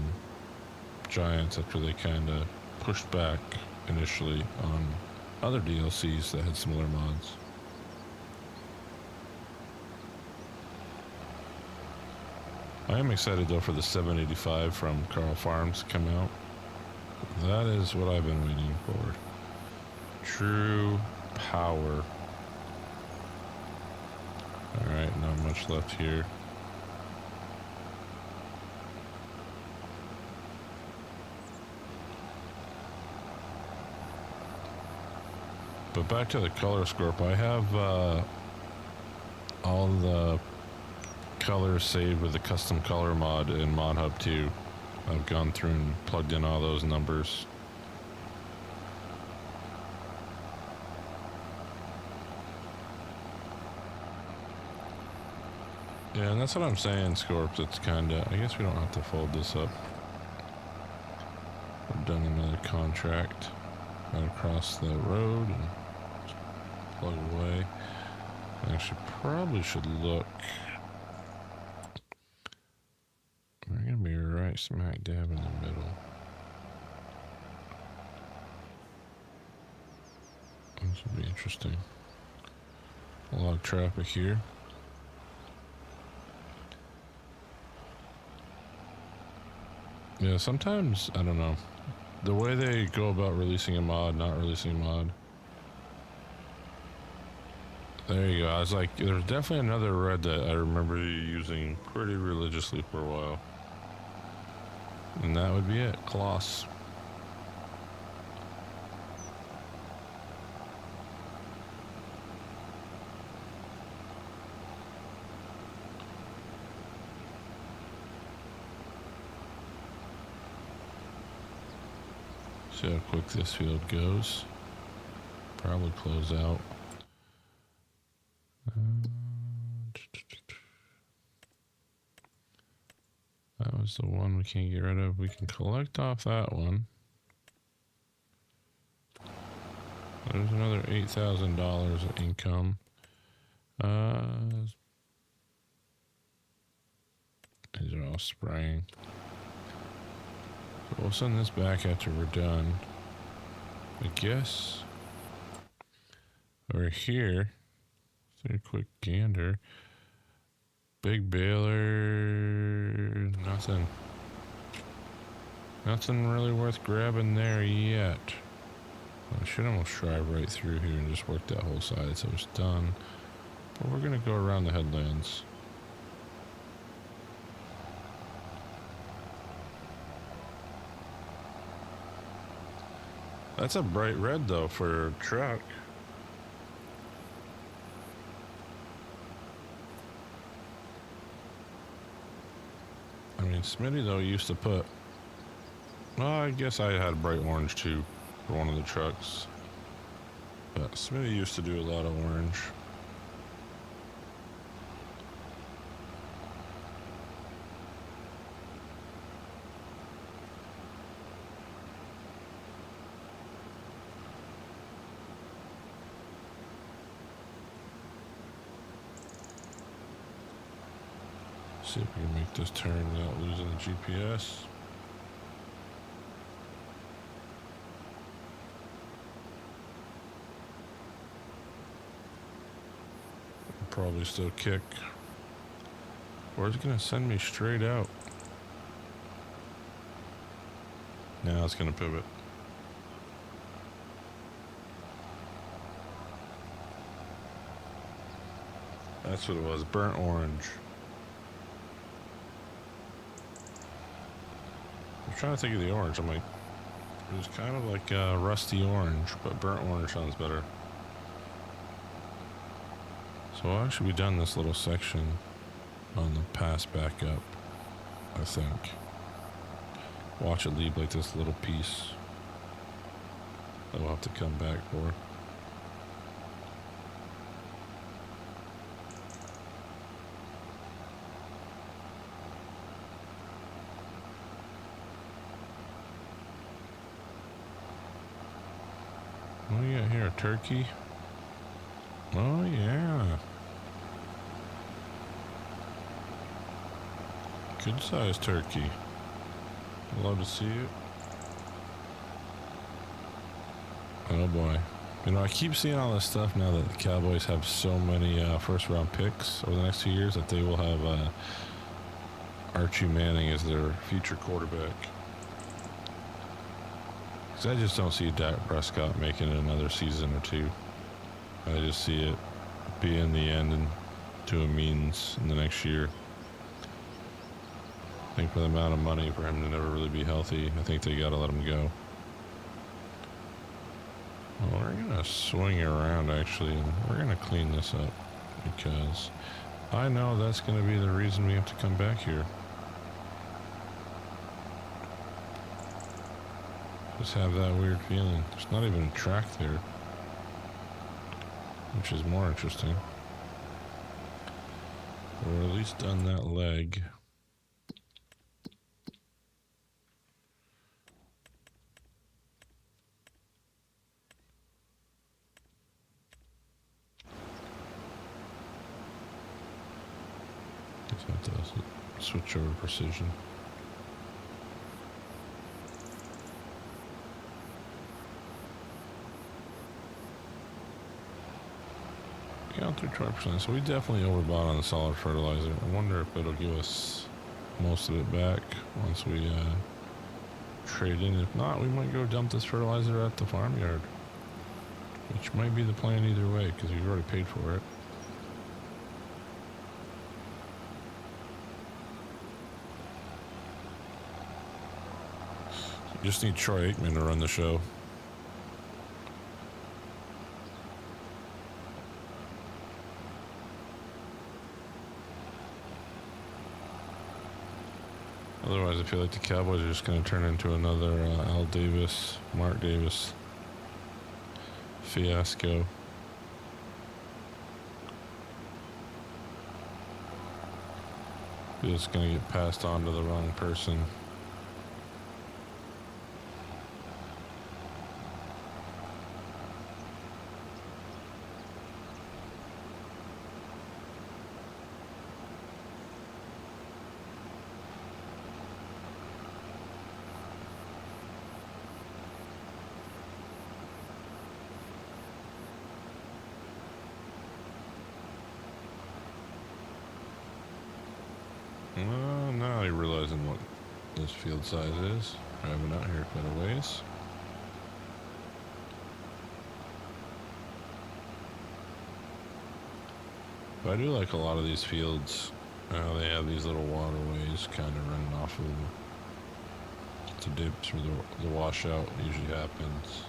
Giants after they kind of pushed back initially on other DLCs that had similar mods. I am excited though for the 785 from Carl Farms to come out. That is what I've been waiting for. True power. Alright, not much left here. But back to the color scorp, I have all the colors saved with the custom color mod in Mod Hub 2. I've gone through and plugged in all those numbers. Yeah, and that's what I'm saying, Scorp. It's kind of, I guess we don't have to fold this up. I've done another contract right across the road and plug away. I actually probably should look. We're going to be right smack dab in the middle. This will be interesting. A lot of traffic here. Yeah, sometimes, I don't know, the way they go about releasing a mod, not releasing a mod, There you go. I was like, there's definitely another red that I remember you using pretty religiously for a while. And that would be it. Kloss. See how quick this field goes. Probably close out. That was the one we can't get rid of. We can collect off that one. There's another $8,000 of income. These are all spraying. So we'll send this back after we're done. I guess over here, take a quick gander. Big baler, nothing. Nothing really worth grabbing there yet. I should almost drive right through here and just work that whole side so it's done. But we're gonna go around the headlands. That's a bright red though for a truck. I mean, Smitty though used to put, well, I guess I had bright orange too for one of the trucks. But Smitty used to do a lot of orange. See if we can make this turn without losing the GPS. Probably still kick. Or is it gonna send me straight out? Now it's gonna pivot. That's what it was, burnt orange. I'm trying to think of the orange. I'm like, it was kind of like rusty orange, but burnt orange sounds better. So I'll actually be done this little section on the pass back up, I think. Watch it leave like this little piece that we'll have to come back for. What do we got here? A turkey? Oh yeah. Good sized turkey. Love to see it. Oh boy. You know, I keep seeing all this stuff now that the Cowboys have so many first round picks over the next 2 years that they will have Archie Manning as their future quarterback. Because I just don't see Dak Prescott making it another season or two. I just see it being the end and to a means in the next year. I think for the amount of money for him to never really be healthy, I think they got to let him go. Well, we're going to swing around actually, and we're going to clean this up because I know that's going to be the reason we have to come back here. Just have that weird feeling. There's not even a track there, which is more interesting. Or at least done that leg. Just have to switch over precision. Down through 12%, so we definitely overbought on the solid fertilizer. I wonder if it'll give us most of it back once we trade in. If not, we might go dump this fertilizer at the farmyard, which might be the plan either way because we've already paid for it. Just need Troy Aikman to run the show. Otherwise, I feel like the Cowboys are just going to turn into another Al Davis, Mark Davis fiasco. It's going to get passed on to the wrong person. Well, now you're realizing what this field size is. I have been out here quite a ways. But I do like a lot of these fields. They have these little waterways kind of running off of them. It's a dips where the washout usually happens.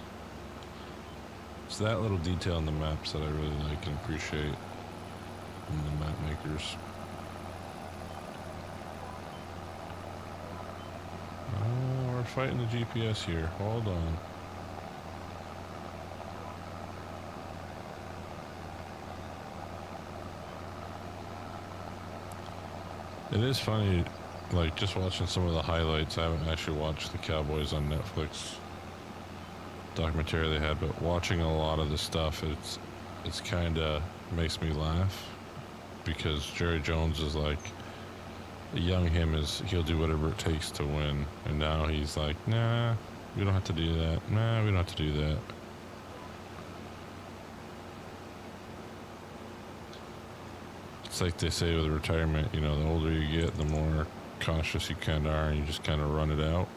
It's that little detail in the maps that I really like and appreciate from the map makers. Oh, we're fighting the GPS here. Hold on. It is funny, like, just watching some of the highlights. I haven't actually watched the Cowboys on Netflix documentary they had, but watching a lot of the stuff, it's kind of makes me laugh because Jerry Jones is like, young him is, he'll do whatever it takes to win, and now he's like, nah, we don't have to do that. Nah, we don't have to do that. It's like they say with retirement, you know, the older you get, the more cautious you kind of are, and you just kind of run it out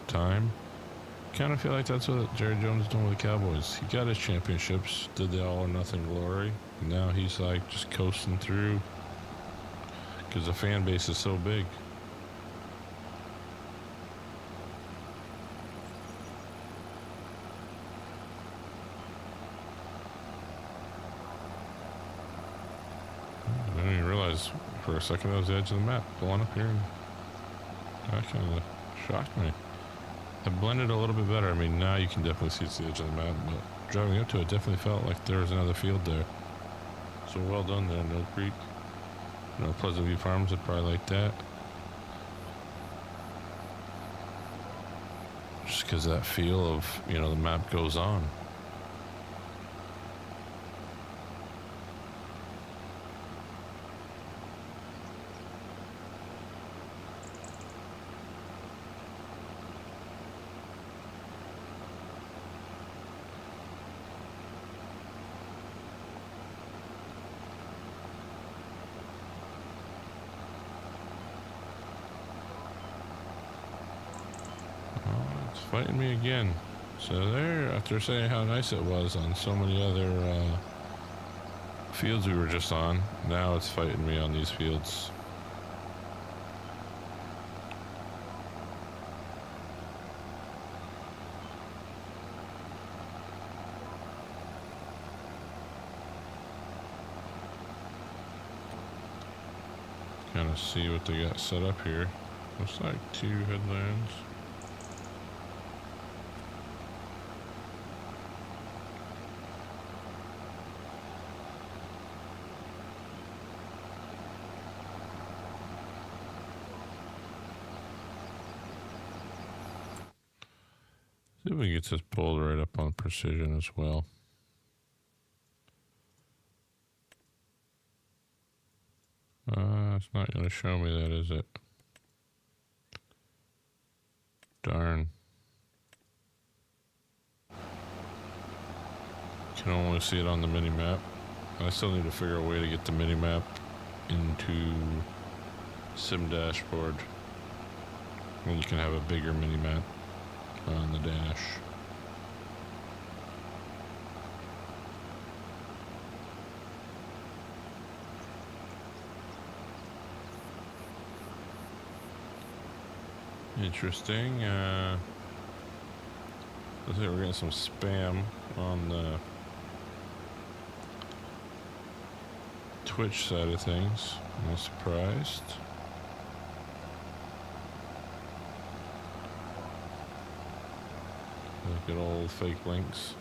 time. Kind of feel like that's what Jerry Jones is doing with the Cowboys. He got his championships, did the all or nothing glory, and now he's like just coasting through because the fan base is so big. I didn't even realize for a second that was the edge of the map, pulling up here, and that kind of shocked me. It blended a little bit better. I mean, now you can definitely see it's the edge of the map, but driving up to it definitely felt like there was another field there. So well done there, No Creek. You know, Pleasant View Farms would probably like that. Just because that feel of, you know, the map goes on. Fighting me again. So there, after saying how nice it was on so many other fields we were just on, now it's fighting me on these fields. Kind of see what they got set up here. Looks like 2 headlands. See if we can get this pulled right up on precision as well. It's not going to show me that, is it? Darn. Can only see it on the mini-map. I still need to figure a way to get the mini-map into Sim Dashboard. When you can have a bigger mini-map on the dash. Interesting. I think we're getting some spam on the Twitch side of things. I'm not surprised. Look at old fake links.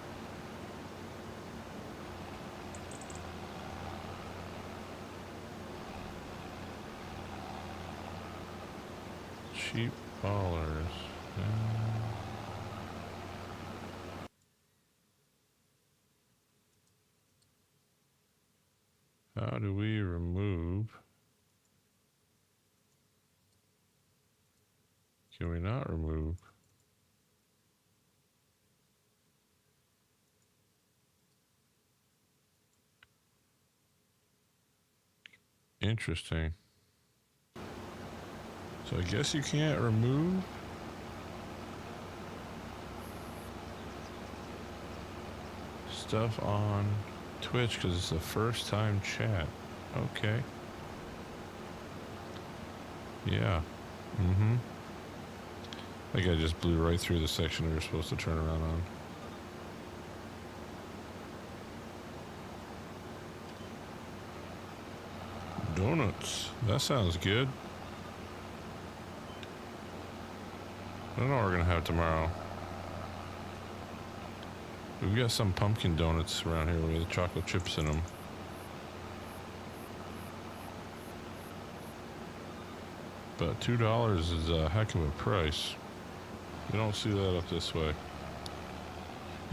Cheap ballers. How do we remove? Can we not remove? Interesting. So I guess you can't remove stuff on Twitch because it's a first time chat. Okay. Yeah. Mm-hmm. I think I just blew right through the section we were supposed to turn around on. Donuts. That sounds good. I don't know what we're gonna have tomorrow. We've got some pumpkin donuts around here with chocolate chips in them. But $2 is a heck of a price. You don't see that up this way.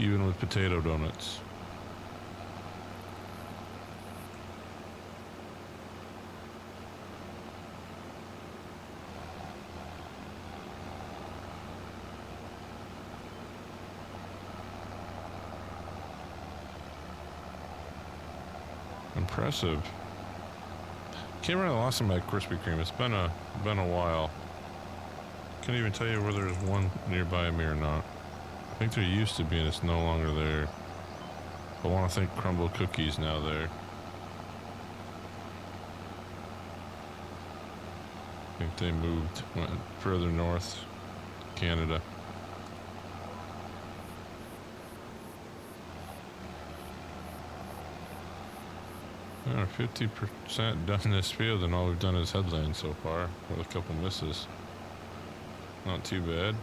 Even with potato donuts. Impressive. Can't remember the last time I had Krispy Kreme. It's been a while. Can't even tell you whether there's one nearby me or not. I think there used to be, and it's no longer there. I want to think Crumble Cookies now there. I think they moved, went further north, Canada. 50% done this field, and all we've done is headland so far, with a couple misses. Not too bad.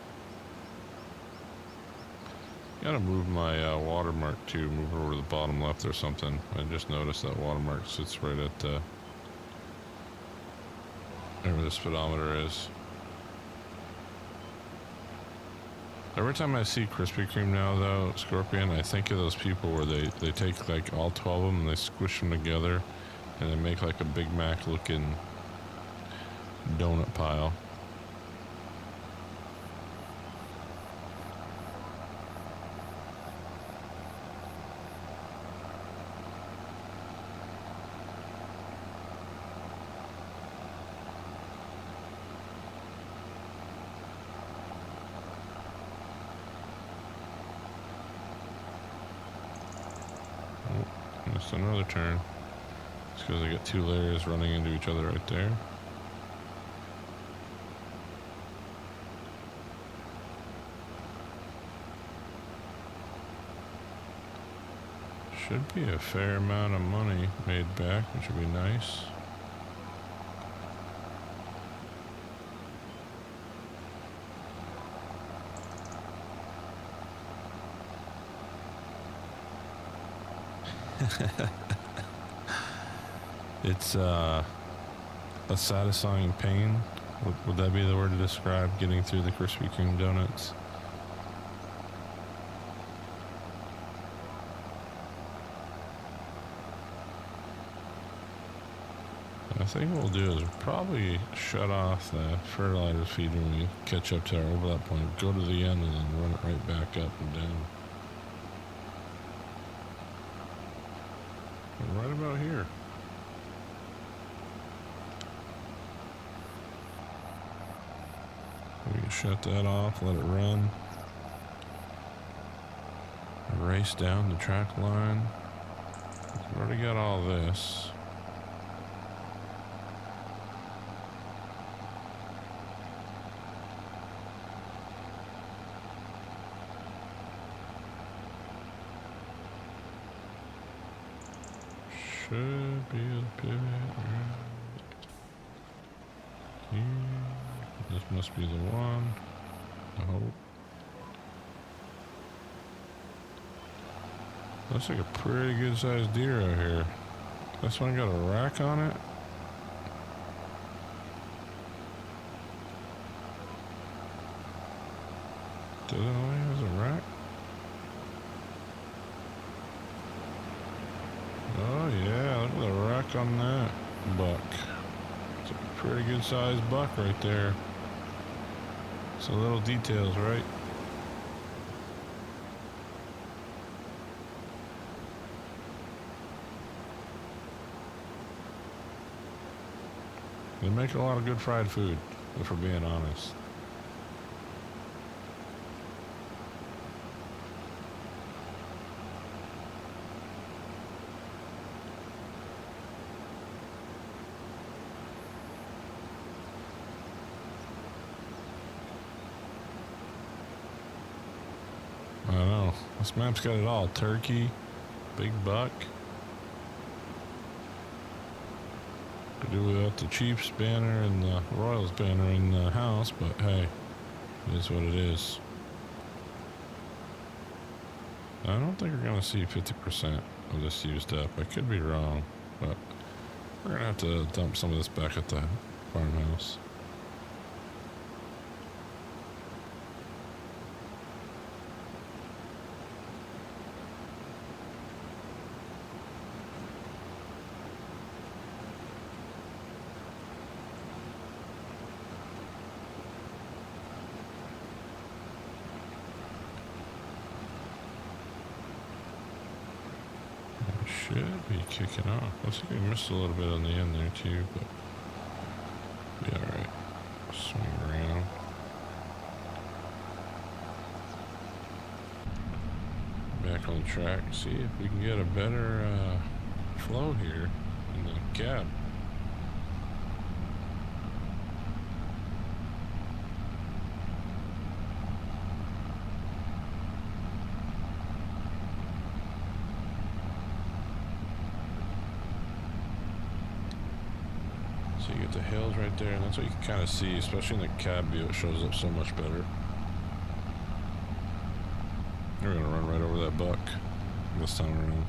Gotta move my watermark too, move it over to the bottom left or something. I just noticed that watermark sits right at wherever the speedometer is. Every time I see Krispy Kreme now, though, Scorpion, I think of those people where they take like all 12 of them and they squish them together and they make like a Big Mac looking donut pile. Missed another turn. It's because I got two layers running into each other right there. Should be a fair amount of money made back, which would be nice. It's a satisfying pain. Would that be the word to describe getting through the Krispy Kreme donuts? I think what we'll do is probably shut off the fertilizer feed when we catch up to our overlap point. Go to the end and then run it right back up and down. Right about here. We can shut that off, let it run. Race down the track line. We've already got all this. Should be the pivot right here. This must be the one. I hope. Looks like a pretty good sized deer out here. This one got a rack on it. Does it only have a rack? Oh yeah, look at the rack on that buck. It's a pretty good sized buck right there. Some little details, right? They make a lot of good fried food, if we're being honest. I know. This map's got it all. Turkey, big buck. Could do without the Chiefs banner and the Royals banner in the house, but hey, it is what it is. I don't think we're going to see 50% of this used up. I could be wrong, but we're going to have to dump some of this back at the farmhouse. Should be kicking off. Looks like we missed a little bit on the end there too, but be alright. Swing around. Back on the track, see if we can get a better flow here in the cab. So you get the hills right there, and that's what you can kind of see, especially in the cab view. It shows up so much better. We're gonna run right over that buck this time around.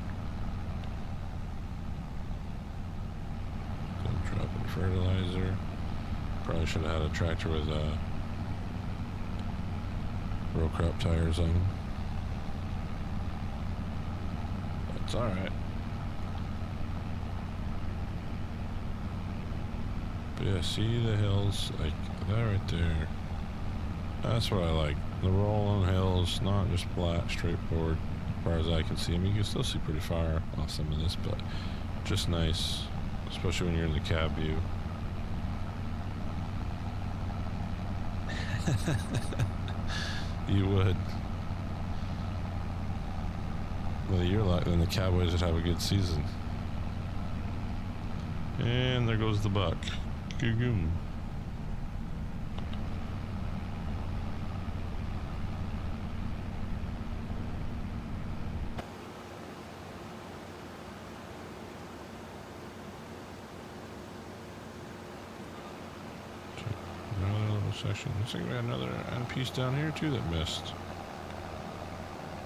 So drop in fertilizer. Probably should have had a tractor with row crop tires on them. That's alright. But yeah, see the hills like that right there. That's what I like. The rolling hills, not just flat, straightforward. As far as I can see, I mean, you can still see pretty far off some of this, but just nice, especially when you're in the cab view. You would. Well, you're like, then the Cowboys would have a good season. And there goes the buck. Goom. Another little section. Looks like we got another piece down here too that missed.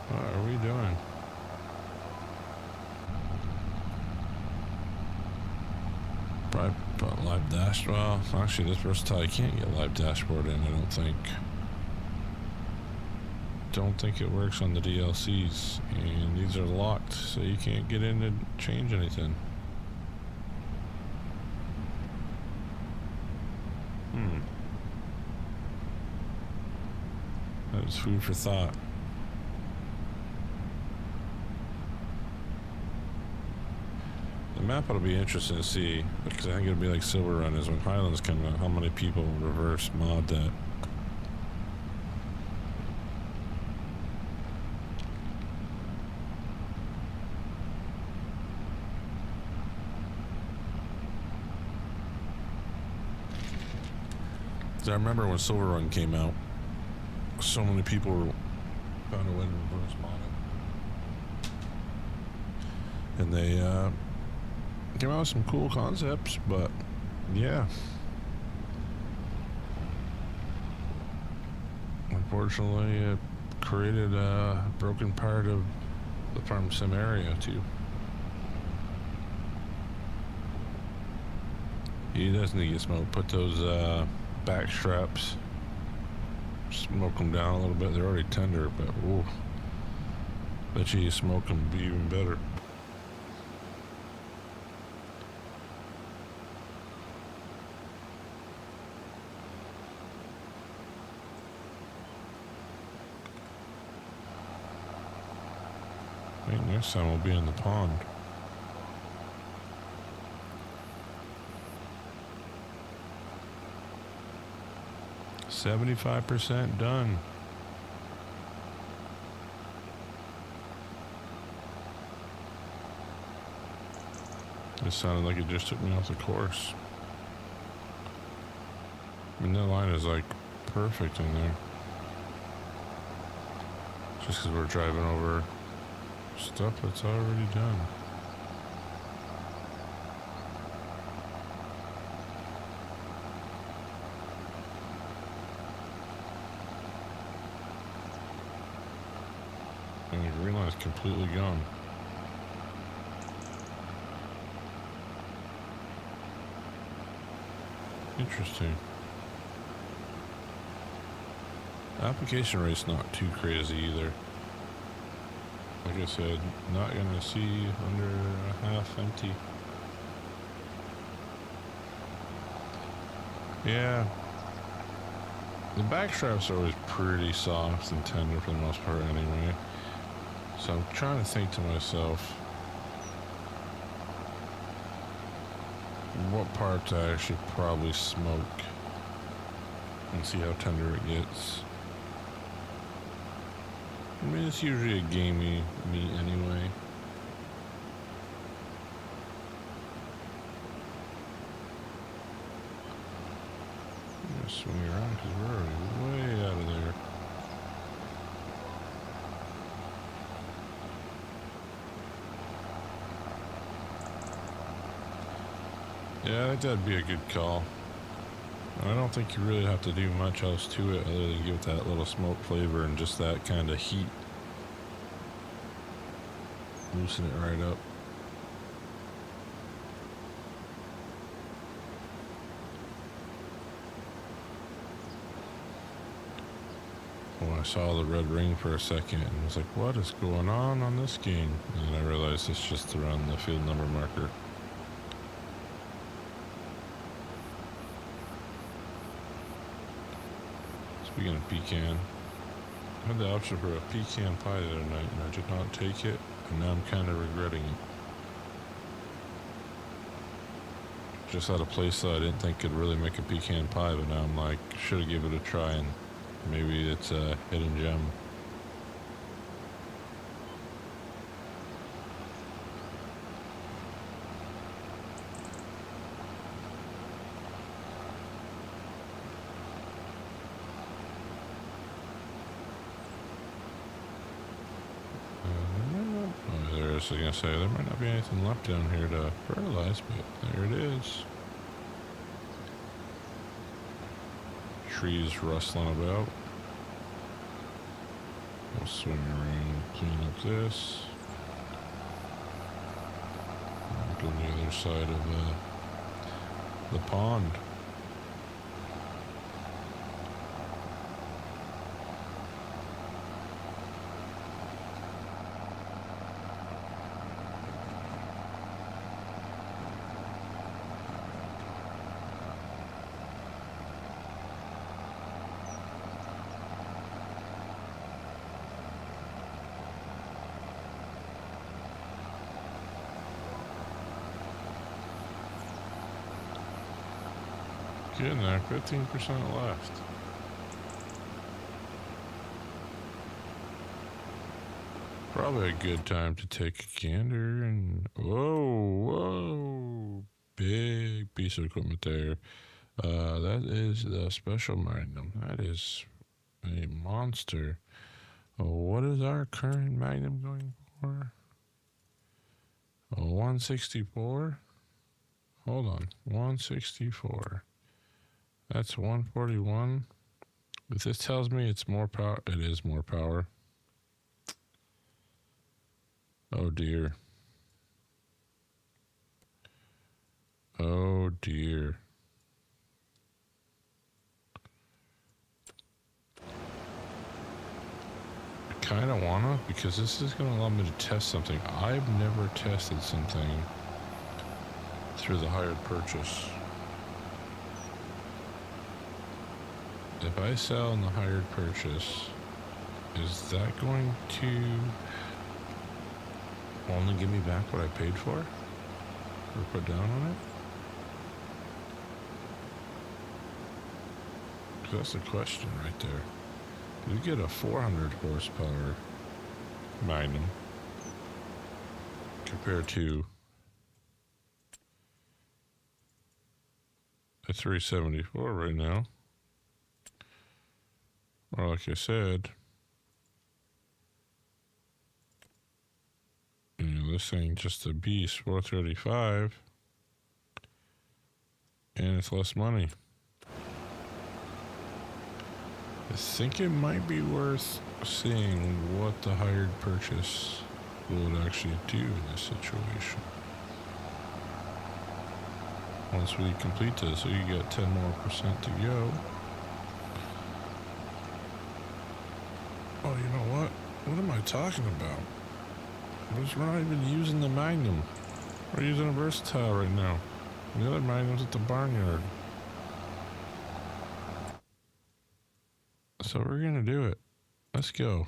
What are we doing? Probably put live dash. Well, actually, this versatile, you can't get live dashboard in. I don't think. Don't think it works on the DLCs, and these are locked, so you can't get in and change anything. That was food for thought. The map will be interesting to see, because I think it'll be like Silver Run is when Highlands come out, how many people reverse mod that. I remember when Silver Run came out, so many people found a way to reverse mod it. And they came out with some cool concepts, but yeah. Unfortunately, it created a broken part of the farm sim area too. He does need to get smoked. Put those back straps, smoke them down a little bit. They're already tender, but ooh, bet you smoke them be even better. I think next time we'll be in the pond. $75% done. It sounded like it just took me off the course. I mean, that line is like perfect in there. Just because we're driving over stuff that's already done. And the green line is completely gone. Interesting. Application rate's not too crazy either. Like I said, not gonna see under a half empty. Yeah. The back straps are always pretty soft and tender for the most part anyway. So I'm trying to think to myself, what parts I should probably smoke and see how tender it gets. I mean, it's usually a gamey meat anyway. I'm gonna swing around because we're already way out of there. Yeah, I think that'd be a good call. I don't think you really have to do much else to it other than give it that little smoke flavor and just that kind of heat. Loosen it right up. When I saw the red ring for a second and was like, what is going on this game? And then I realized it's just around the field number marker. Speaking of pecan, I had the option for a pecan pie the other night and I did not take it, and now I'm kind of regretting it. Just at a place that I didn't think could really make a pecan pie, but now I'm like, should have given it a try, and maybe it's a hidden gem. I was gonna say there might not be anything left down here to fertilize, but there it is. Trees rustling about. We'll swing around, clean up this. Go to the other side of the pond. Getting there, 15% left. Probably a good time to take a gander and whoa, big piece of equipment there. That is the special Magnum. That is a monster. What is our current Magnum going for? 164. hold on. 164. That's 141. If this tells me it's more power, it is more power. Oh dear. Oh dear. I kind of want to, because this is going to allow me to test something. I've never tested something through the hired purchase. If I sell in the hired purchase, is that going to only give me back what I paid for? Or put down on it? That's the question right there. We get a 400 horsepower Magnum compared to a 374 right now. Or like I said, you know, this thing just a beast, 435, and it's less money. I think it might be worth seeing what the hired purchase would actually do in this situation. Once we complete this, so you got 10% more to go. Oh, you know what? What am I talking about? We're not even using the Magnum. We're using a Versatile right now. The other Magnum's at the barnyard. So we're gonna do it. Let's go.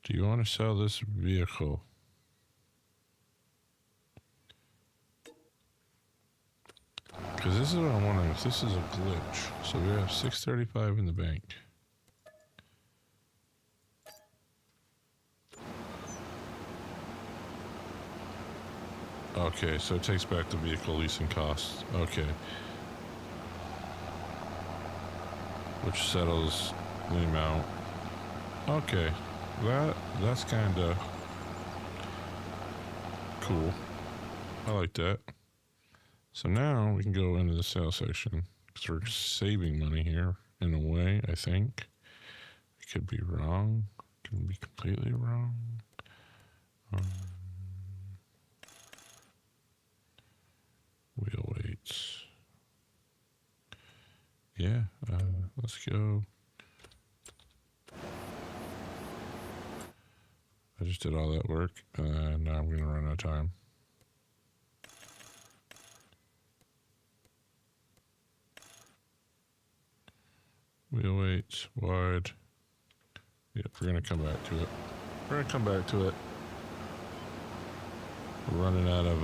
Do you want to sell this vehicle? Because this is what I'm wondering, if this is a glitch. So we have 635 in the bank. Okay, so it takes back the vehicle leasing costs. Okay. Which settles the amount. Okay. That's kinda cool. I like that. So now we can go into the sales section, because we're saving money here in a way, I think. I could be wrong. Could be completely wrong. Wheel weights. Yeah, let's go. I just did all that work, and now I'm going to run out of time. Wheel weights, wide. Yep, we're going to come back to it. We're going to come back to it. We're running out of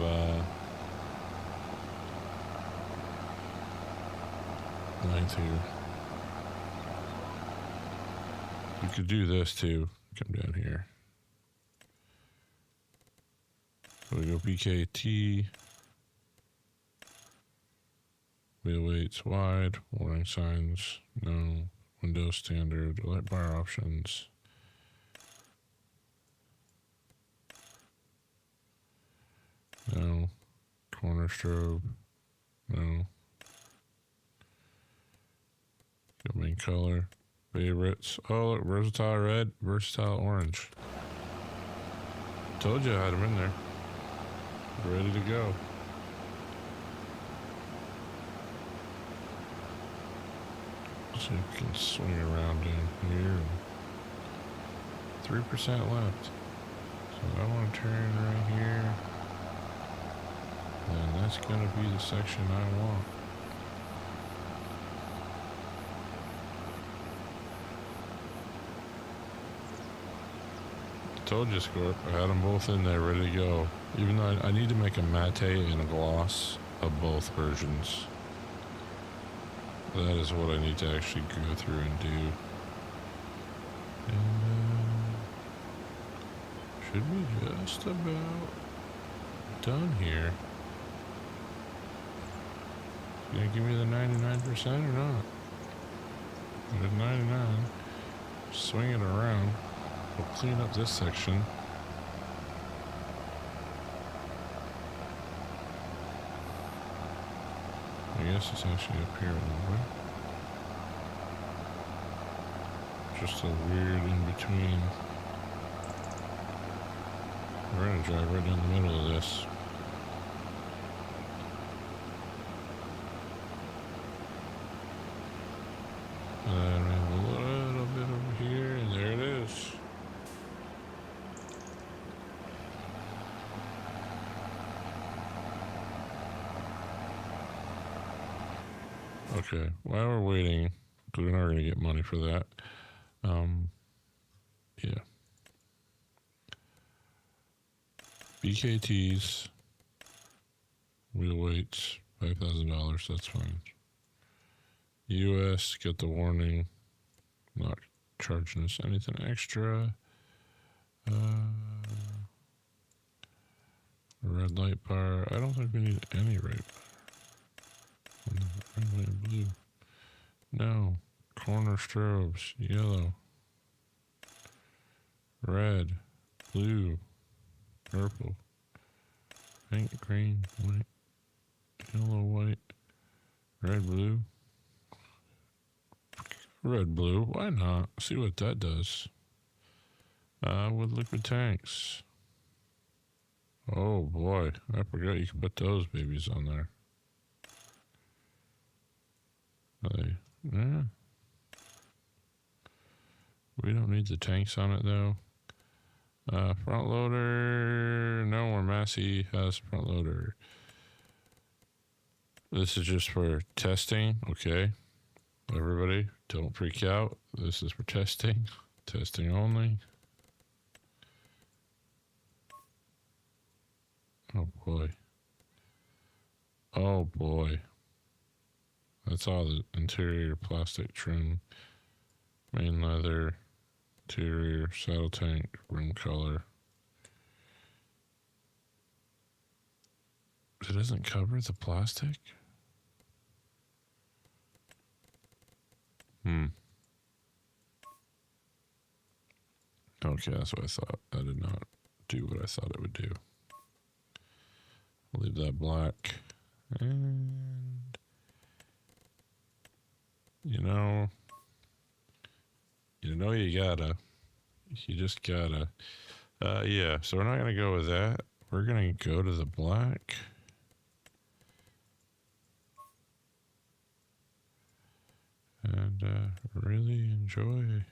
length here. You could do this too. Come down here. So we go BKT. Wheel weights wide. Warning signs. No. Windows standard. Light bar options. No. Corner strobe. No. Go main color. Favorites. Oh, look. Versatile red. Versatile orange. Told you I had them in there. Ready to go. So you can swing around in here. 3% left. So I want to turn right here. And that's going to be the section I want. Told you, Scorp. I had them both in there ready to go. Even though I need to make a matte and a gloss of both versions. That is what I need to actually go through and do. And should be just about done here. You gonna give me the 99% or not? There's 99. Swing it around. We'll clean up this section. guess it's actually up here a little bit. Just a weird in between. We're gonna drive right down the middle of this. And we have a little bit over here, and there it is. Okay, while we're waiting, because we're not going to get money for that. Yeah. BKTs, wheel weights, $5,000, that's fine. US, get the warning, not charging us anything extra. Red light bar, I don't think we need any red bar. Red, white, blue. No. Corner strobes, yellow. Red, blue, purple, pink, green, white, yellow, white, red, blue. Red, blue, why not? See what that does. With liquid tanks. Oh boy, I forgot you can put those babies on there. Yeah. We don't need the tanks on it though. Front loader, no more. Massey has front loader. This is just for testing, okay? Everybody, don't freak out. This is for testing. Testing only. Oh boy. Oh boy. That's all the interior plastic trim. Main leather. Interior, saddle tank, rim color. It doesn't cover the plastic? Okay, that's what I thought. I did not do what I thought it would do. I'll leave that black. And you just gotta. Yeah, so we're not gonna go with that. We're gonna go to the black. And really enjoy.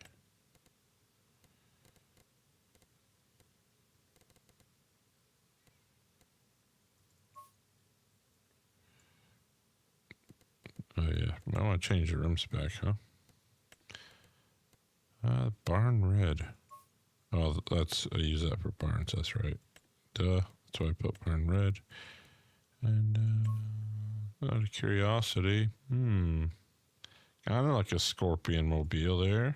Oh yeah, I want to change the rims back, huh? Barn red. Oh, I use that for barns, that's right. Duh, that's why I put barn red. And, out of curiosity, kind of like a scorpion mobile there.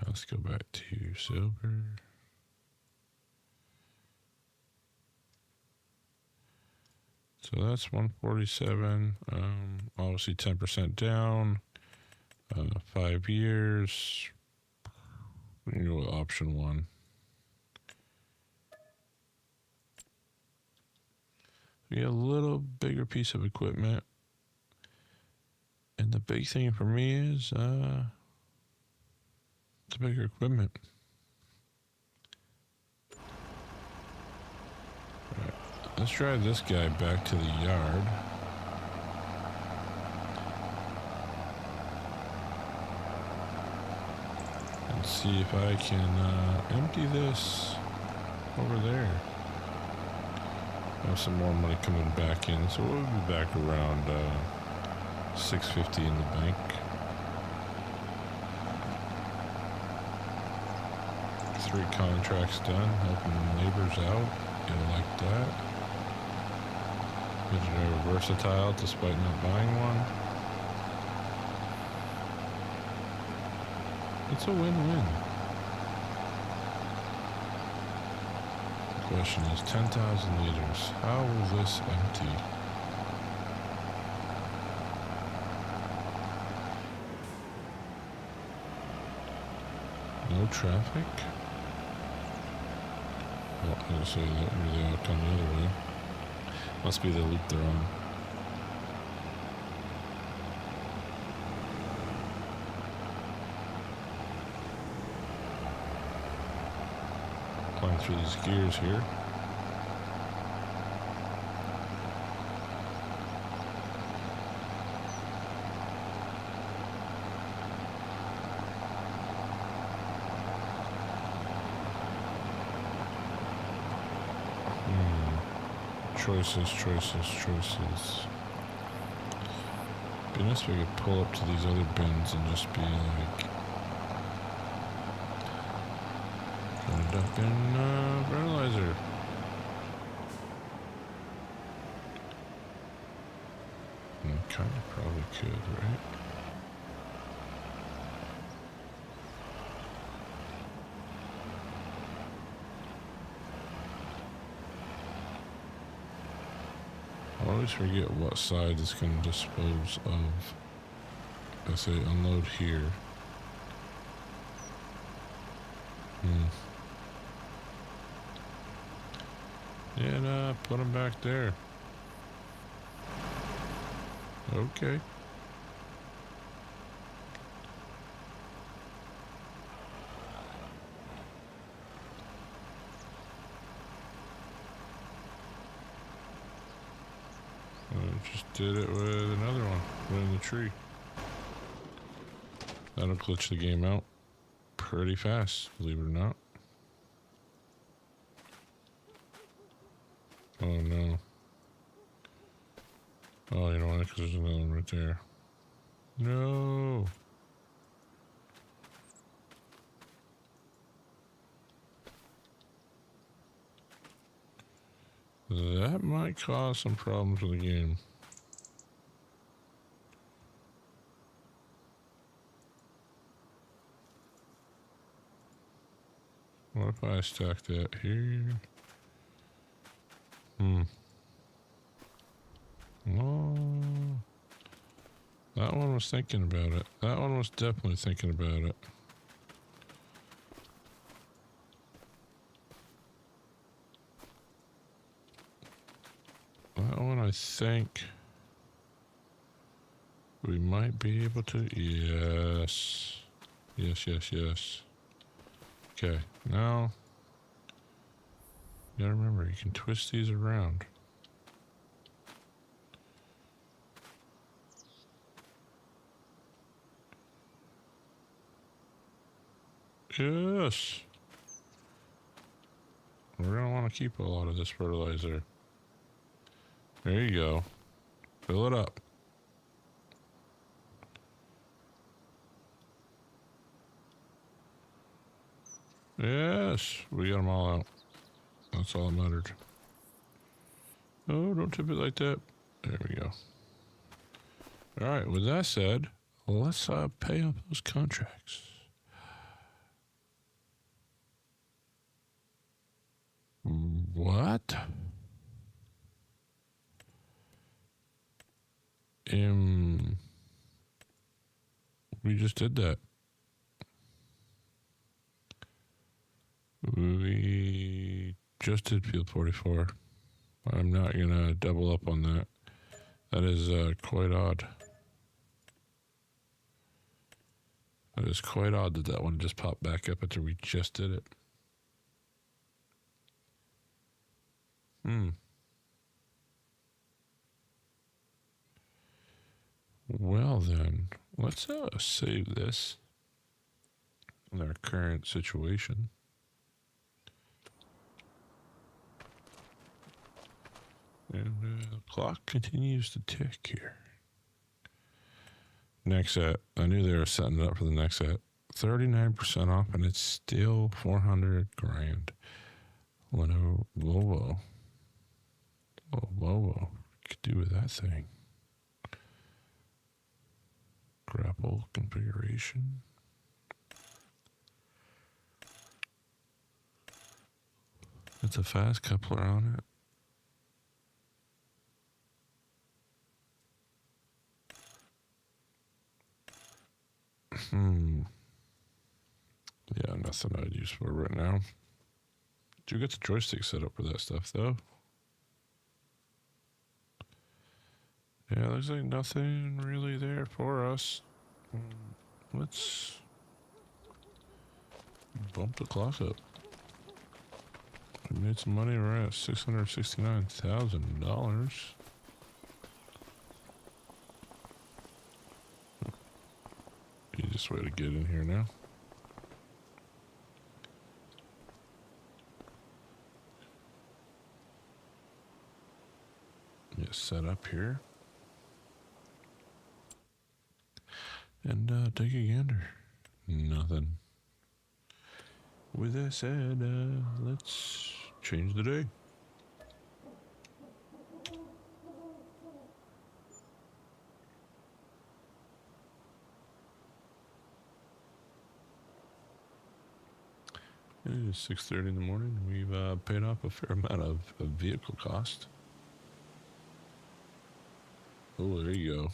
Let's go back to silver. So that's 147. Obviously 10% down. 5 years. We can go with option 1. We get a little bigger piece of equipment. And the big thing for me is the bigger equipment. Alright, let's drive this guy back to the yard. And see if I can empty this over there. Have some more money coming back in, so we'll be back around $650 in the bank. Three contracts done, helping neighbors out. You'll like that. Very versatile despite not buying one. It's a win-win. The question is 10,000 liters. How will this empty? No traffic? Well, I was gonna say that really out on the other way. Must be the loop they're on. Going through these gears here. Choices. Be nice if I could pull up to these other bins and just be like, gonna dump in fertilizer. Kind of probably could, right? I always forget what side is going to dispose of. I say unload here. Yeah, nah, put them back there. Okay. I just did it with another one, right in the tree. That'll glitch the game out pretty fast, believe it or not. Oh no. Oh, you know what? Because there's another one right there. No. That might cause some problems with the game. What if I stack that here? Oh, that one was thinking about it. That one was definitely thinking about it. That one, I think we might be able to. Yes. Yes. Okay, now you gotta remember, you can twist these around. Yes. We're gonna want to keep a lot of this fertilizer. There you go. Fill it up. Yes, we got them all out. That's all that mattered. Oh, don't tip it like that. There we go. All right, with that said, let's pay up those contracts. What? We just did that. We just did field 44. I'm not gonna double up on that. That is quite odd. That is quite odd that that one just popped back up after we just did it. Well then, let's save this in our current situation. And the clock continues to tick here. Next set. I knew they were setting it up for the next set. 39% off, and it's still 400 grand. Lenovo Volvo. Oh, Volvo. What could do with that thing? Grapple configuration. It's a fast coupler on it. Yeah, nothing I'd use for right now. Do get the joystick set up for that stuff, though. Yeah, looks like nothing really there for us. Let's bump the clock up. We made some money. We're at $669,000. Easiest way to get in here now. Just set up here. And take a gander. Nothing. With that said, let's change the day. It is 6:30 in the morning. We've paid off a fair amount of vehicle cost. Oh, there you go.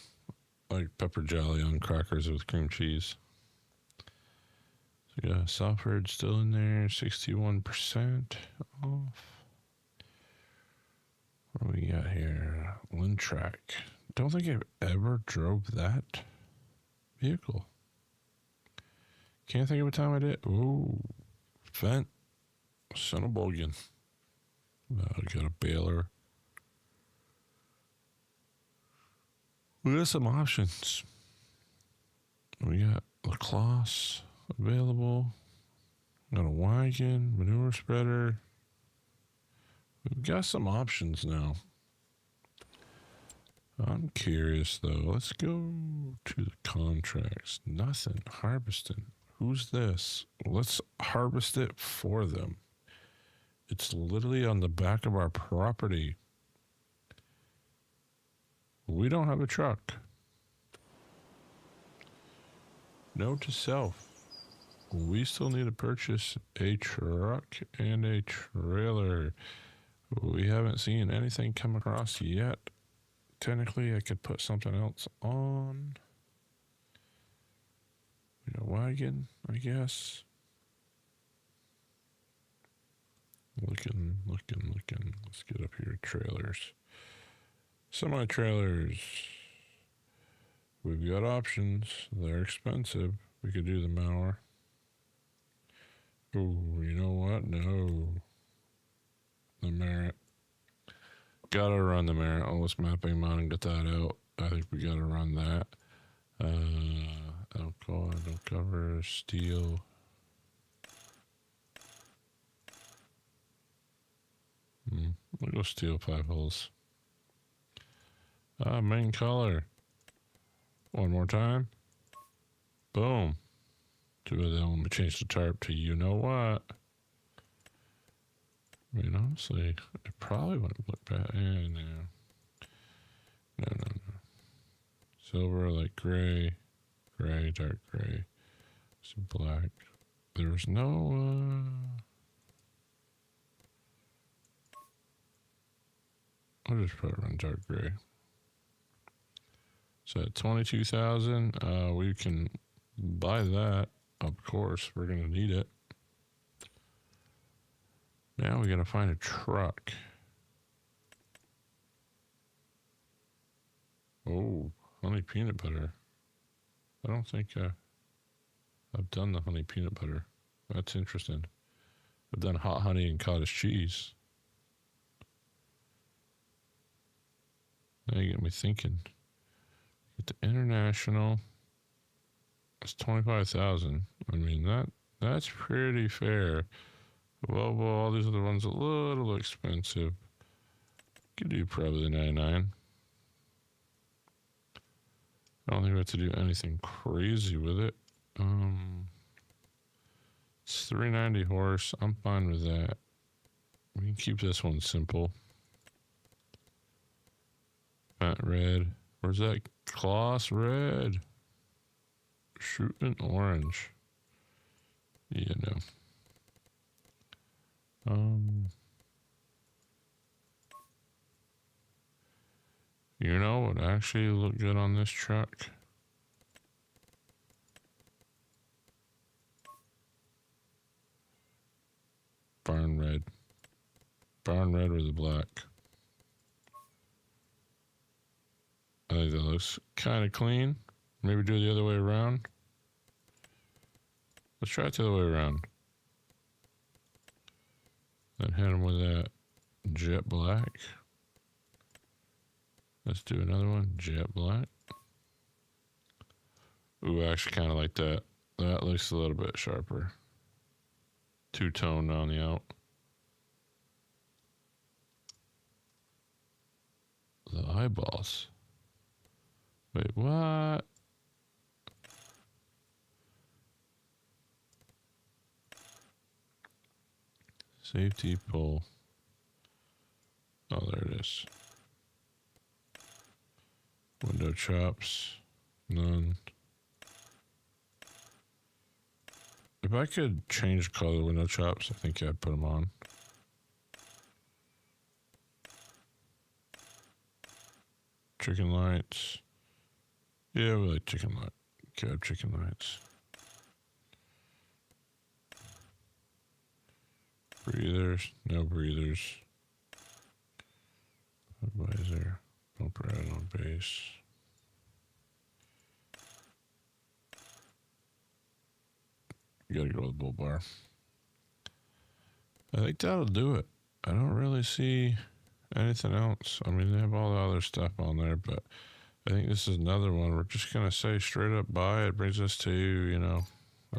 Like pepper jelly on crackers with cream cheese. So yeah, Salford still in there, 61% off. What do we got here? Lintrack. Don't think I've ever drove that vehicle. Can't think of a time I did. Ooh, Fent. Son of Bogan. Got a baler. We got some options. We got LaCrosse available. Got a wagon, manure spreader. We've got some options now. I'm curious though. Let's go to the contracts. Nothing. Harvesting. Who's this? Let's harvest it for them. It's literally on the back of our property. We don't have a truck. Note to self. We still need to purchase a truck and a trailer. We haven't seen anything come across yet. Technically, I could put something else on. A wagon, I guess. Looking. Let's get up here. Trailers. Semi-trailers. We've got options. They're expensive. We could do the mower. Oh, you know what? No. The Merit. Gotta run the Merit. Oh, let's mapping mount and get that out. I think we gotta run that. Alcohol, no cover, steel. We'll go steel 5 holes. Main color. One more time. Boom. Too bad let me change the tarp to you know what. I mean, honestly, it probably wouldn't look bad. No. Silver, like gray, dark gray, some black. There's no, I'll just put it on dark gray. So at 22,000, we can buy that. Of course, we're gonna need it. Now we gotta find a truck. Oh, honey peanut butter. I don't think I've done the honey peanut butter. That's interesting. I've done hot honey and cottage cheese. Now you get me thinking. Get the international. It's 25,000. I mean that's pretty fair. Well, all these other ones a little expensive. Could do probably 99. I don't think we have to do anything crazy with it. It's 390 horse. I'm fine with that. We can keep this one simple. Matte red. Where's that? Gloss red. Shooting orange. Yeah, no. You know what actually look good on this truck? Barn red. Barn red with the black. I think that looks kind of clean. Maybe do it the other way around. Let's try it the other way around. And hit him with that jet black. Let's do another one, jet black. Ooh, I actually kind of like that. That looks a little bit sharper. Two-tone on the out. The eyeballs. Wait, what? Safety pull. Oh, there it is. Window chops. None. If I could change the color of window chops, I think I'd put them on. Chicken lights. Yeah, we like chicken light. Cab chicken lights. Breathers. No breathers. Visor. Bumper out on base. You gotta go with bull bar. I think that'll do it. I don't really see anything else. I mean, they have all the other stuff on there, but I think this is another one. We're just gonna say straight up buy. It brings us to, you know,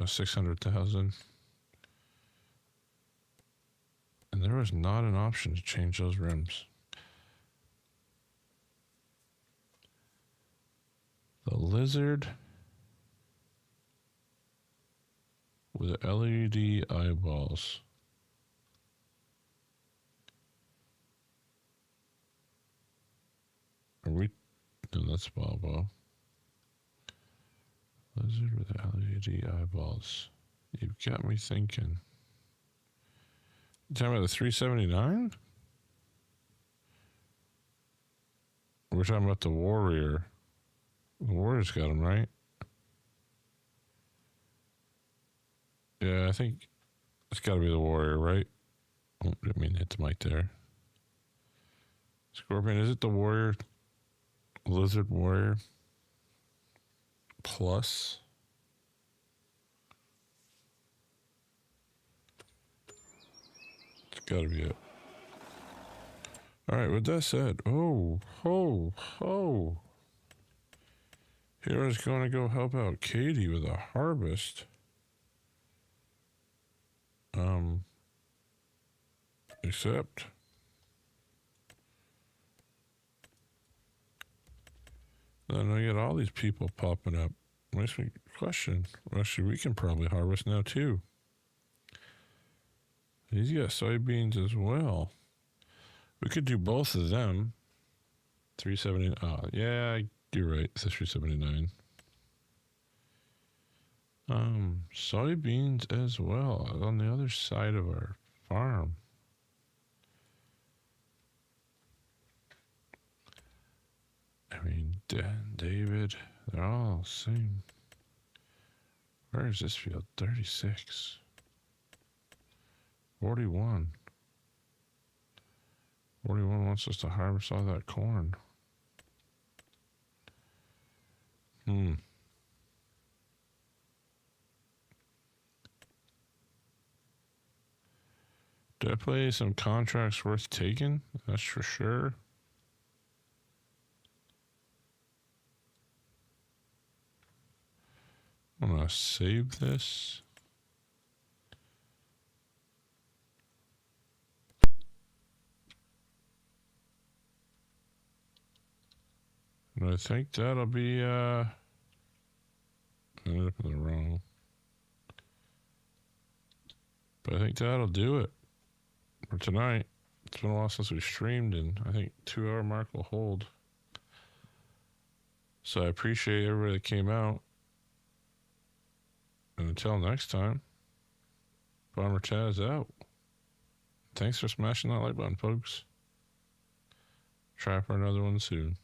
600,000. And there was not an option to change those rims. The lizard with LED eyeballs. Are we? No, that's Bobo. Lizard with LED eyeballs. You've got me thinking. You talking about the 379? We're talking about the Warrior. The Warrior's got him, right? Yeah, I think it's got to be the Warrior, right? Oh, didn't mean to hit the mic there. Scorpion, is it the Warrior? Lizard Warrior Plus? It's got to be it. All right, with that said, oh. Hero's going to go help out Katie with a harvest. Except then I get all these people popping up. Makes me question. Actually, we can probably harvest now too. He's got soybeans as well. We could do both of them. 370. Oh, yeah, you're right. It's 379. Soybeans as well on the other side of our farm. I mean, David, they're all the same. Where is this field? 36. 41. 41 wants us to harvest all that corn. Definitely some contracts worth taking, that's for sure. I'm gonna save this. And I think that'll be, I ended up in the wrong. But I think that'll do it for tonight. It's been a while since we streamed, and I think 2-hour mark will hold. So I appreciate everybody that came out. And until next time, Farmer Taz out. Thanks for smashing that like button, folks. Try for another one soon.